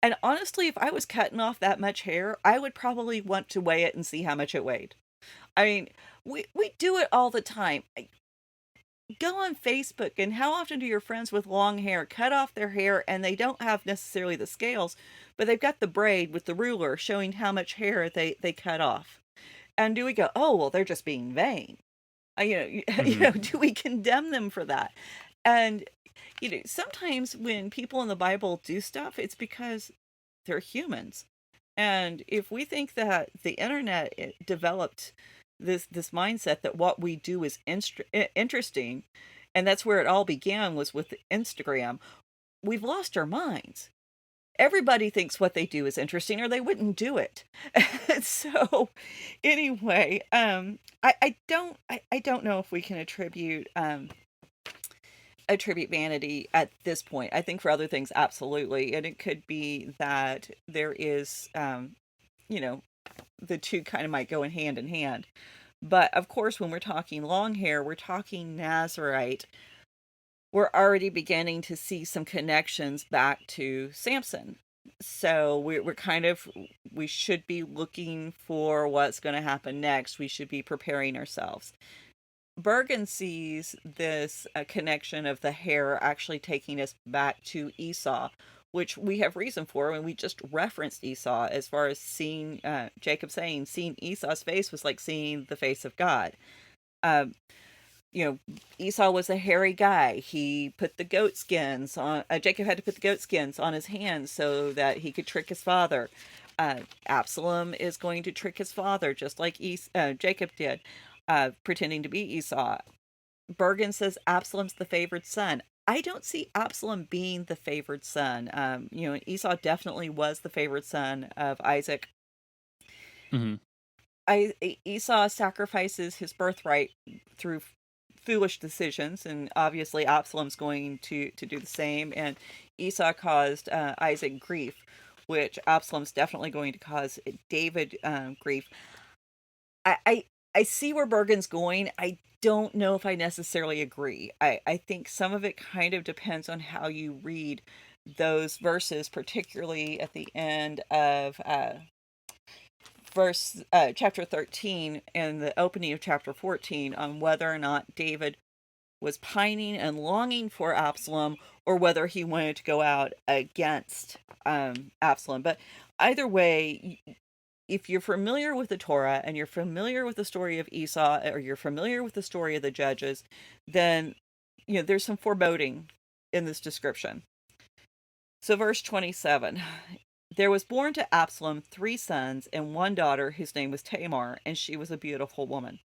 S3: And honestly, if I was cutting off that much hair, I would probably want to weigh it and see how much it weighed. I mean, we do it all the time. Go on Facebook, and how often do your friends with long hair cut off their hair, and they don't have necessarily the scales, but they've got the braid with the ruler showing how much hair they cut off. And do we go, oh, well, they're just being vain? Do we condemn them for that? And, sometimes when people in the Bible do stuff, it's because they're humans. And if we think that the internet developed this mindset that what we do is interesting, and that's where it all began, was with Instagram, we've lost our minds. Everybody thinks what they do is interesting, or they wouldn't do it. So, anyway, I don't know if we can attribute attribute vanity at this point. I think for other things, absolutely. And it could be that there is, you know, the two kind of might go in hand. But of course, when we're talking long hair, we're talking Nazarite. We're already beginning to see some connections back to Samson. So we're kind of, we should be looking for what's going to happen next. We should be preparing ourselves. Bergen sees this connection of the hair actually taking us back to Esau, which we have reason for when we just referenced Esau, as far as seeing Jacob saying, seeing Esau's face was like seeing the face of God. Um, Esau was a hairy guy. He put the goat skins on, Jacob had to put the goat skins on his hands so that he could trick his father. Absalom is going to trick his father just like Jacob did, pretending to be Esau. Bergen says Absalom's the favored son. I don't see Absalom being the favored son. Esau definitely was the favored son of Isaac.
S2: Mm-hmm.
S3: Esau sacrifices his birthright through foolish decisions, and obviously Absalom's going to do the same. And Esau caused Isaac grief, which Absalom's definitely going to cause David grief. I see where Bergen's going. I don't know if I necessarily agree. I think some of it kind of depends on how you read those verses, particularly at the end of chapter 13 and the opening of chapter 14, on whether or not David was pining and longing for Absalom, or whether he wanted to go out against Absalom. But either way, if you're familiar with the Torah and you're familiar with the story of Esau, or you're familiar with the story of the Judges, then there's some foreboding in this description. So verse 27, there was born to Absalom 3 sons and 1 daughter whose name was Tamar, and she was a beautiful woman.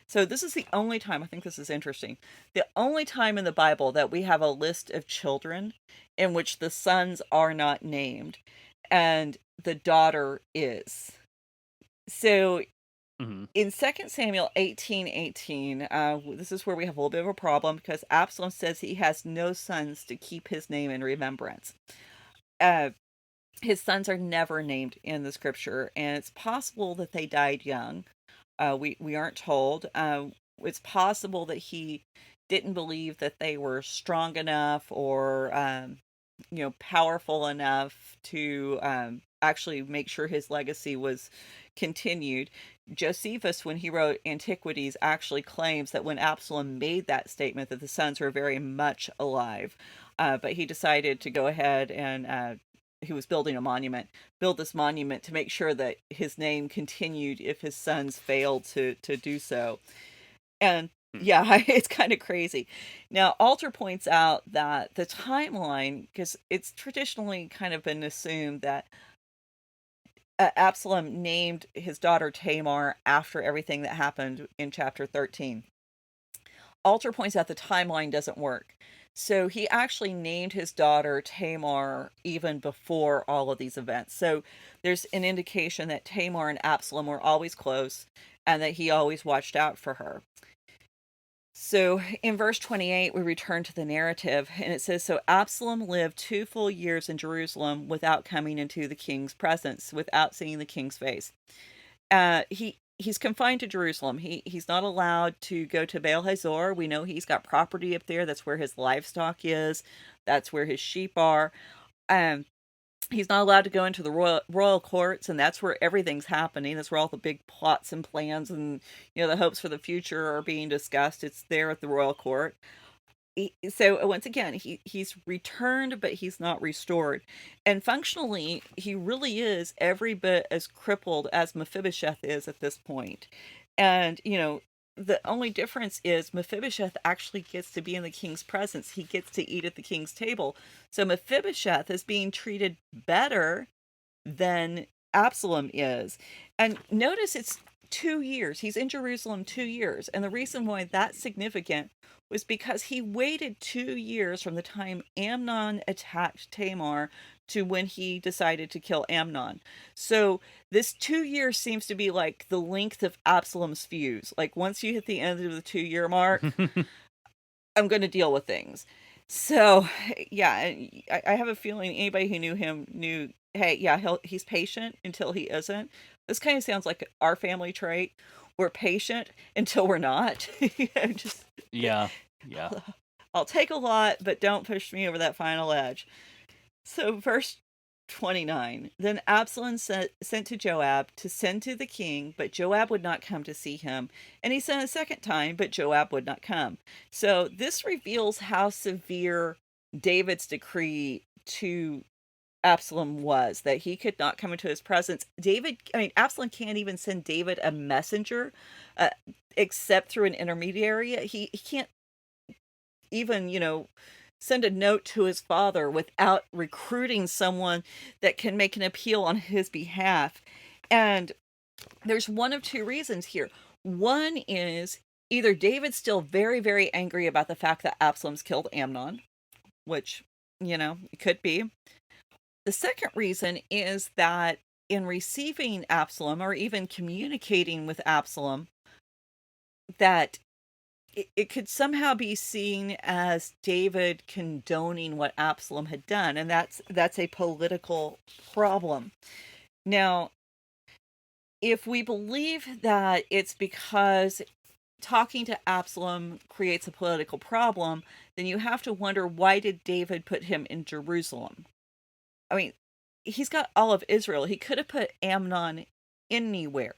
S3: So this is the only time, I think this is interesting, the only time in the Bible that we have a list of children in which the sons are not named and the daughter is. So in 2 Samuel 18:18, this is where we have a little bit of a problem, because Absalom says he has no sons to keep his name in remembrance. His sons are never named in the scripture, and it's possible that they died young. We aren't told. It's possible that he didn't believe that they were strong enough or powerful enough to actually make sure his legacy was continued. Josephus, when he wrote Antiquities, actually claims that when Absalom made that statement, that the sons were very much alive, but he decided to go ahead and he was build this monument to make sure that his name continued if his sons failed to do so. And yeah, it's kind of crazy. Now, Alter points out that the timeline, because it's traditionally kind of been assumed that Absalom named his daughter Tamar after everything that happened in chapter 13. Alter points out the timeline doesn't work. So he actually named his daughter Tamar even before all of these events. So there's an indication that Tamar and Absalom were always close and that he always watched out for her. So in verse 28, we return to the narrative, and it says, so Absalom lived 2 full years in Jerusalem without coming into the king's presence, without seeing the king's face. He's confined to Jerusalem. He's not allowed to go to Baal Hazor. We know he's got property up there. That's where his livestock is. That's where his sheep are. He's not allowed to go into the royal courts, and that's where everything's happening. That's where all the big plots and plans and the hopes for the future are being discussed. It's there at the royal court. So once again, he's returned, but he's not restored. And functionally, he really is every bit as crippled as Mephibosheth is at this point. And, the only difference is Mephibosheth actually gets to be in the king's presence. He gets to eat at the king's table. So Mephibosheth is being treated better than Absalom is. And notice it's 2 years. He's in Jerusalem 2 years. And the reason why that's significant was because he waited 2 years from the time Amnon attacked Tamar to when he decided to kill Amnon. So this 2 years seems to be like the length of Absalom's fuse. Like once you hit the end of the 2 year mark, I'm going to deal with things. So, yeah, I have a feeling anybody who knew him knew, hey, yeah, he's patient until he isn't. This kind of sounds like our family trait. We're patient until we're not. Just,
S2: Yeah. Yeah.
S3: I'll take a lot, but don't push me over that final edge. So, verse 29. Then Absalom sent to Joab to send to the king, but Joab would not come to see him. And he sent a second time, but Joab would not come. So, this reveals how severe David's decree to Absalom was, that he could not come into his presence. Absalom can't even send David a messenger uh, except through an intermediary. He can't even, send a note to his father without recruiting someone that can make an appeal on his behalf. And there's one of two reasons here. One is either David's still very, very angry about the fact that Absalom's killed Amnon, which, it could be. The second reason is that in receiving Absalom or even communicating with Absalom, that it could somehow be seen as David condoning what Absalom had done, and that's a political problem. Now, if we believe that it's because talking to Absalom creates a political problem, then you have to wonder, why did David put him in Jerusalem? I mean, he's got all of Israel. He could have put Amnon anywhere.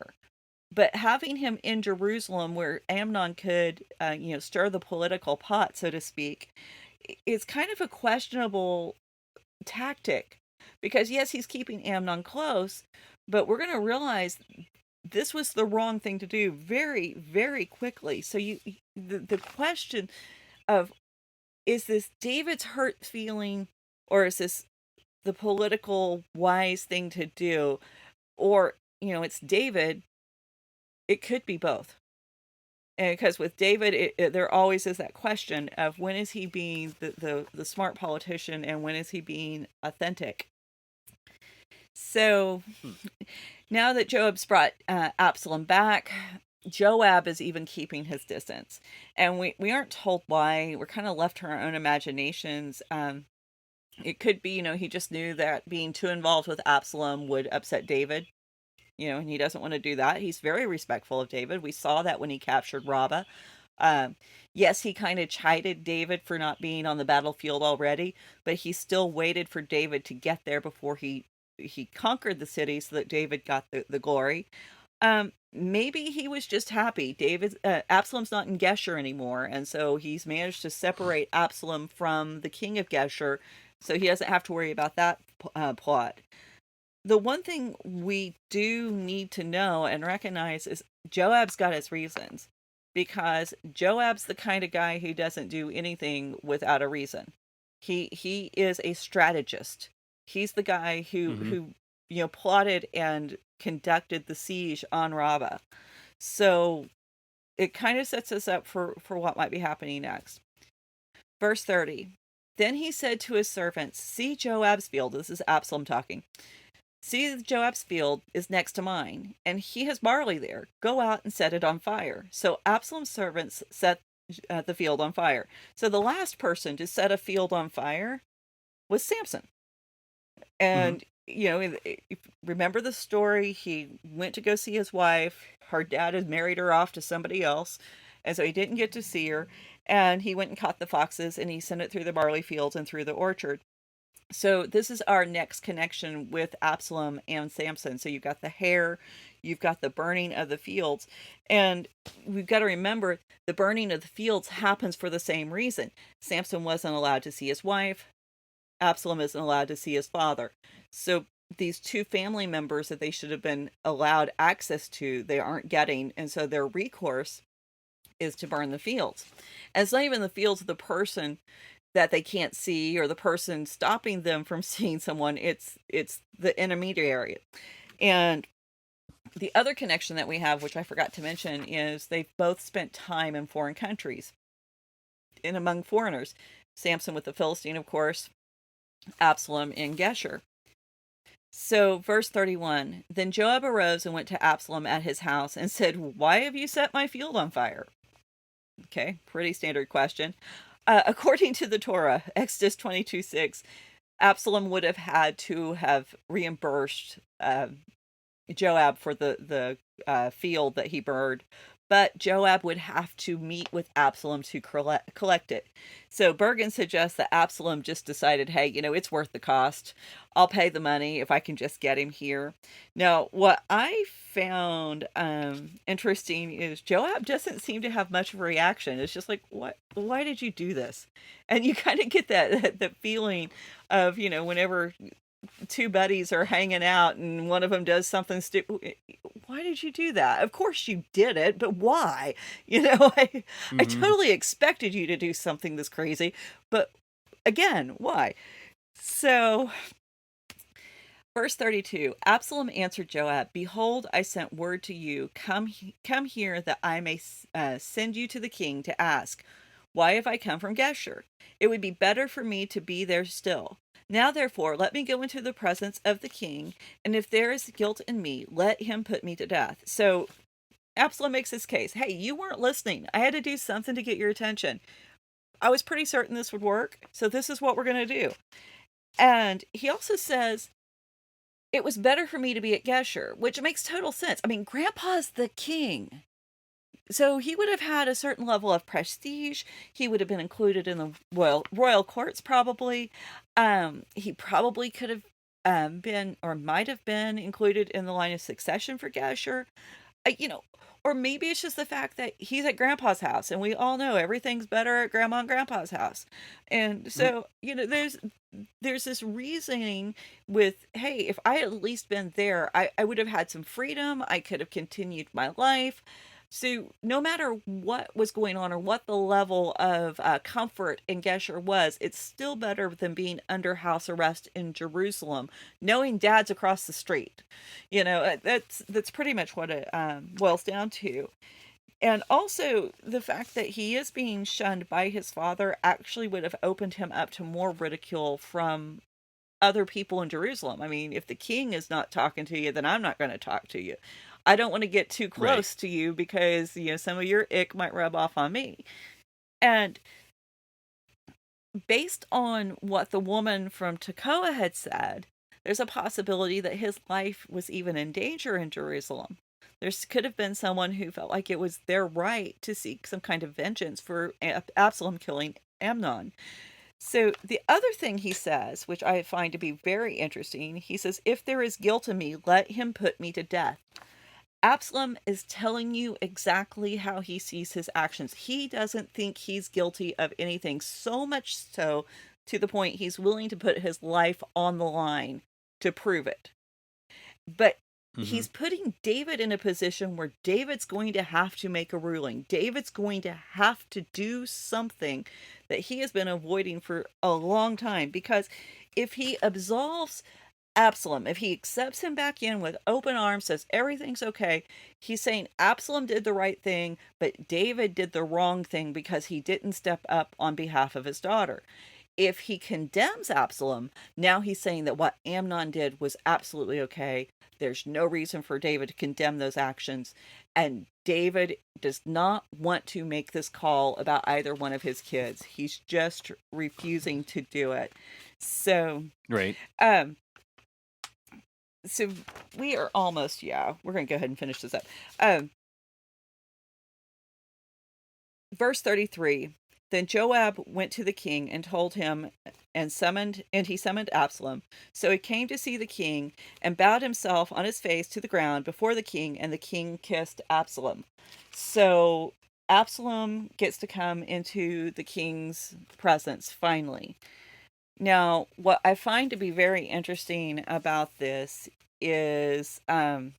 S3: But having him in Jerusalem, where Amnon could, stir the political pot, so to speak, is kind of a questionable tactic. Because yes, he's keeping Amnon close, but we're going to realize this was the wrong thing to do very, very quickly. So the question of, is this David's hurt feeling, or is this the political wise thing to do? Or, it's David. It could be both. And because with David, there always is that question of, when is he being the smart politician and when is he being authentic? So now that Joab's brought Absalom back, Joab is even keeping his distance. And we aren't told why. We're kind of left to our own imaginations. It could be, he just knew that being too involved with Absalom would upset David. And he doesn't want to do that. He's very respectful of David. We saw that when he captured Rabbah. Yes, he kind of chided David for not being on the battlefield already, but he still waited for David to get there before he conquered the city so that David got the glory. Maybe he was just happy. Absalom's not in Geshur anymore, and so he's managed to separate Absalom from the king of Geshur, so he doesn't have to worry about that plot. The one thing we do need to know and recognize is Joab's got his reasons, because Joab's the kind of guy who doesn't do anything without a reason. He is a strategist. He's the guy who plotted and conducted the siege on Rabbah. So it kind of sets us up for what might be happening next. Verse 30. Then he said to his servants, "See Joab's field." This is Absalom talking. "See, Joab's field is next to mine, and he has barley there. Go out and set it on fire." So Absalom's servants set the field on fire. So the last person to set a field on fire was Samson. And, remember the story. He went to go see his wife. Her dad had married her off to somebody else, and so he didn't get to see her. And he went and caught the foxes, and he sent it through the barley fields and through the orchard. So this is our next connection with Absalom and Samson. So you've got the hair, you've got the burning of the fields, and we've got to remember the burning of the fields happens for the same reason. Samson wasn't allowed to see his wife. Absalom isn't allowed to see his father. So these two family members that they should have been allowed access to, they aren't getting, and so their recourse is to burn the fields. And it's not even the fields of the person that they can't see or the person stopping them from seeing someone. It's the intermediary. And the other connection that we have, which I forgot to mention, is they've both spent time in foreign countries and among foreigners. Samson with the Philistine, of course, Absalom in Geshur. So verse 31, then Joab arose and went to Absalom at his house and said, "Why have you set my field on fire?" Okay, pretty standard question. According to the Torah, Exodus 22:6, Absalom would have had to have reimbursed Joab for the field that he burned, but Joab would have to meet with Absalom to collect it. So Bergen suggests that Absalom just decided, hey, it's worth the cost. I'll pay the money if I can just get him here. Now, what I found interesting is Joab doesn't seem to have much of a reaction. It's just like, what? Why did you do this? And you kind of get that feeling of, whenever two buddies are hanging out and one of them does something stupid. Why did you do that? Of course you did it, but why? I totally expected you to do something this crazy, but again, why? So, verse 32, Absalom answered Joab, "Behold, I sent word to you, come here that I may send you to the king to ask, why have I come from Geshur? It would be better for me to be there still. Now, therefore, let me go into the presence of the king, and if there is guilt in me, let him put me to death." So Absalom makes his case. Hey, you weren't listening. I had to do something to get your attention. I was pretty certain this would work, so this is what we're going to do. And he also says, it was better for me to be at Geshur, which makes total sense. I mean, Grandpa's the king. So he would have had a certain level of prestige. He would have been included in the royal courts, probably. He probably could have been, or might have been, included in the line of succession for Geshur. Or maybe it's just the fact that he's at Grandpa's house, and we all know everything's better at Grandma and Grandpa's house. And so, there's this reasoning with, hey, if I had at least been there, I would have had some freedom. I could have continued my life. So no matter what was going on or what the level of comfort in Geshur was, it's still better than being under house arrest in Jerusalem, knowing Dad's across the street. That's pretty much what it boils down to. And also the fact that he is being shunned by his father actually would have opened him up to more ridicule from other people in Jerusalem. I mean, if the king is not talking to you, then I'm not going to talk to you. I don't want to get too close to you because, some of your ick might rub off on me. And based on what the woman from Tekoa had said, there's a possibility that his life was even in danger in Jerusalem. There could have been someone who felt like it was their right to seek some kind of vengeance for Absalom killing Amnon. So the other thing he says, which I find to be very interesting, he says, if there is guilt in me, let him put me to death. Absalom is telling you exactly how he sees his actions. He doesn't think he's guilty of anything, so much so to the point he's willing to put his life on the line to prove it. But he's putting David in a position where David's going to have to make a ruling. David's going to have to do something that he has been avoiding for a long time, because if he absolves Absalom, if he accepts him back in with open arms, says everything's okay, he's saying Absalom did the right thing, but David did the wrong thing because he didn't step up on behalf of his daughter. If he condemns Absalom, now he's saying that what Amnon did was absolutely okay. There's no reason for David to condemn those actions. And David does not want to make this call about either one of his kids. He's just refusing to do it. So,
S2: right.
S3: So we are almost, we're going to go ahead and finish this up. Verse 33, then Joab went to the king and told him, and he summoned Absalom. So he came to see the king and bowed himself on his face to the ground before the king, and the king kissed Absalom. So Absalom gets to come into the king's presence finally. Now, what I find to be very interesting about this is the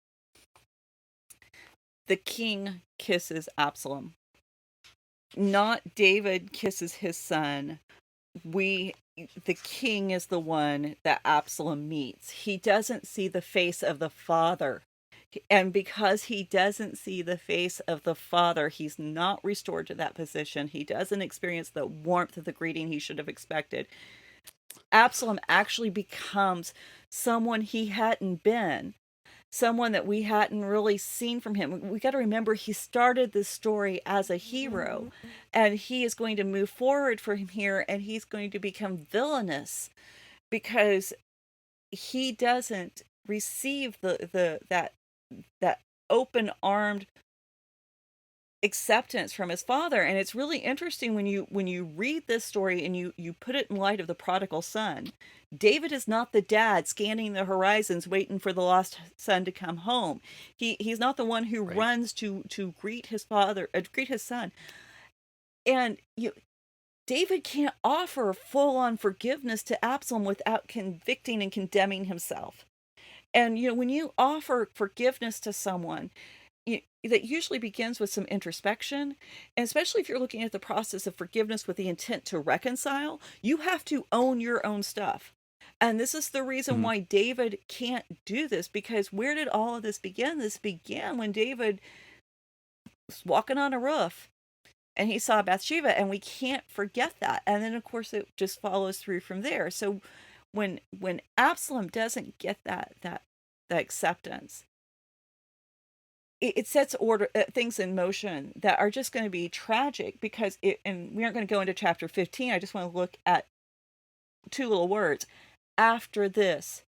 S3: king kisses Absalom. Not David kisses his son. The king is the one that Absalom meets. He doesn't see the face of the father. And because he doesn't see the face of the father, he's not restored to that position. He doesn't experience the warmth of the greeting he should have expected. Absalom actually becomes someone he hadn't been. someone that we hadn't really seen from him. We got to remember he started this story as a hero, and he is going to move forward from here, and he's going to become villainous because he doesn't receive that open-armed acceptance from his father. And it's really interesting when you read this story and you put it in light of the prodigal son. David is not the dad scanning the horizons waiting for the lost son to come home. He's not the one who
S2: Right.
S3: runs to greet his greet his son. And David can't offer full-on forgiveness to Absalom without convicting and condemning himself. And when you offer forgiveness to someone, that usually begins with some introspection. And especially if you're looking at the process of forgiveness with the intent to reconcile, you have to own your own stuff. And this is the reason why David can't do this, because where did all of this begin? This began when David was walking on a roof and he saw Bathsheba, and we can't forget that. And then, of course, it just follows through from there. So when Absalom doesn't get that acceptance, it sets things in motion that are just going to be tragic, because and we aren't going to go into chapter 15. I just want to look at two little words: after this.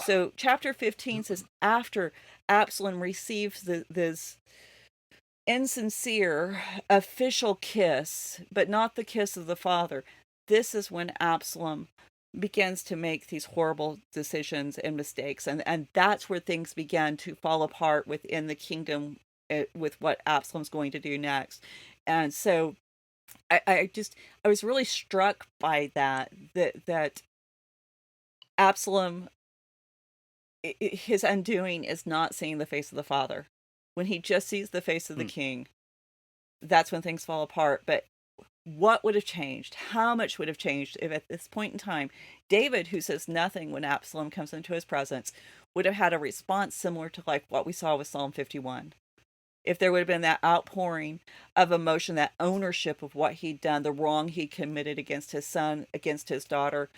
S3: So chapter 15 says, after Absalom receives this insincere official kiss, but not the kiss of the father, this is when Absalom begins to make these horrible decisions and mistakes, and that's where things began to fall apart within the kingdom, with what Absalom's going to do next. And so I was really struck by that Absalom, his undoing is not seeing the face of the father. When he just sees the face of the king, that's when things fall apart. But what would have changed? How much would have changed if at this point in time, David, who says nothing when Absalom comes into his presence, would have had a response similar to like what we saw with Psalm 51? If there would have been that outpouring of emotion, that ownership of what he'd done, the wrong he committed against his son, against his daughter,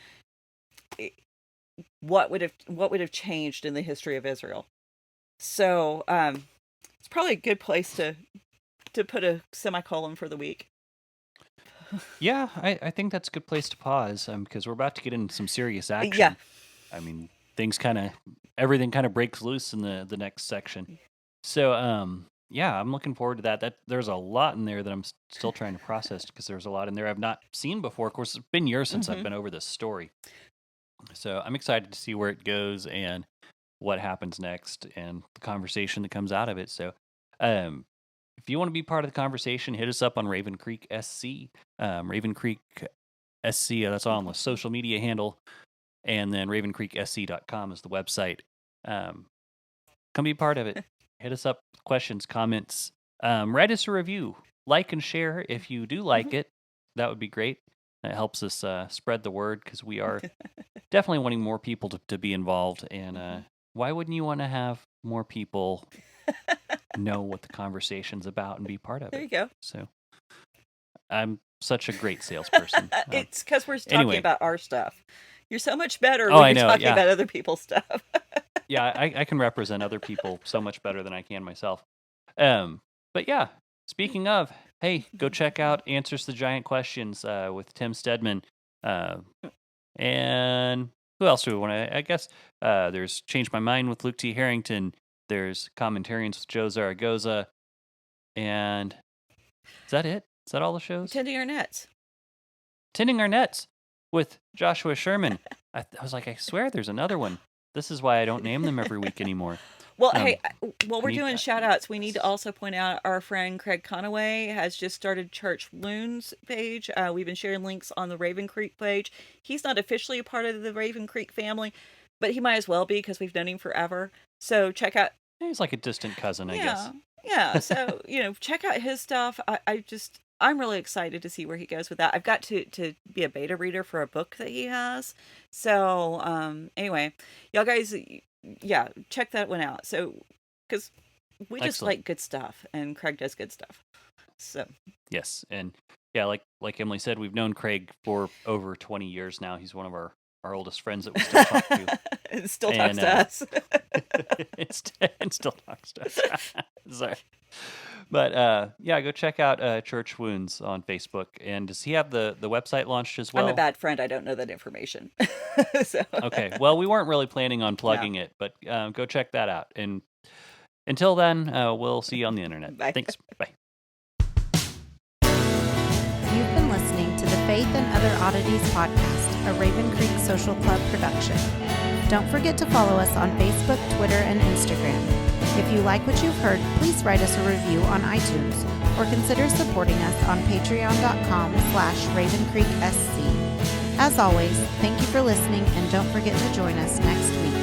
S3: what would have changed in the history of Israel? So it's probably a good place to put a semicolon for the week.
S2: Yeah, I think that's a good place to pause, because we're about to get into some serious action.
S3: Yeah.
S2: I mean, everything kind of breaks loose in the next section. So, yeah, I'm looking forward to that. There's a lot in there that I'm still trying to process, because there's a lot in there I've not seen before. Of course, it's been years since I've been over this story. So I'm excited to see where it goes and what happens next and the conversation that comes out of it. So, if you want to be part of the conversation, hit us up on Raven Creek SC. Raven Creek SC, that's on the social media handle. And then ravencreeksc.com is the website. Come be part of it. Hit us up with questions, comments. Write us a review. Like and share if you do like it. That would be great. That helps us spread the word, because we are definitely wanting more people to be involved. And why wouldn't you want to have more people know what the conversation's about and be part of it?
S3: There you go.
S2: So I'm such a great salesperson.
S3: It's because we're talking
S2: anyway.
S3: about our stuff. You're so much better
S2: I
S3: when
S2: know,
S3: you're talking
S2: yeah.
S3: about other people's stuff.
S2: Yeah, I can represent other people so much better than I can myself. But yeah, speaking of, hey, go check out Answers the Giant Questions with Tim Stedman. And who else do we want to? I guess there's Change My Mind with Luke T. Harrington. There's Commentarians with Joe Zaragoza. And is that it? Is that all the shows?
S3: Tending Our Nets.
S2: Tending Our Nets with Joshua Sherman. I was like, I swear there's another one. This is why I don't name them every week anymore.
S3: Well, hey, while we're doing shout-outs, we need to also point out our friend Craig Conaway has just started Church Loons page. We've been sharing links on the Raven Creek page. He's not officially a part of the Raven Creek family, but he might as well be, because we've known him forever. So check out...
S2: He's like a distant cousin, I guess.
S3: Yeah, so, check out his stuff. I'm really excited to see where he goes with that. I've got to be a beta reader for a book that he has. So, anyway, y'all guys, yeah, check that one out. So, because we just like good stuff, and Craig does good stuff. So.
S2: Yes, and yeah, like Emily said, we've known Craig for over 20 years now. He's one of our oldest friends that we still talk to.
S3: It still talks
S2: And,
S3: to us.
S2: it still talks to us. Sorry. But yeah, go check out Church Wounds on Facebook. And does he have the website launched as well?
S3: I'm a bad friend. I don't know that information. So
S2: Okay. Well, we weren't really planning on plugging it, but go check that out. And until then, we'll see you on the internet.
S3: Bye.
S2: Thanks. Bye.
S1: You've been listening to the Faith and Other Oddities podcast, a Raven Creek Social Club production. Don't forget to follow us on Facebook, Twitter, and Instagram. If you like what you've heard, please write us a review on iTunes or consider supporting us on patreon.com/RavenCreekSC. As always, thank you for listening and don't forget to join us next week.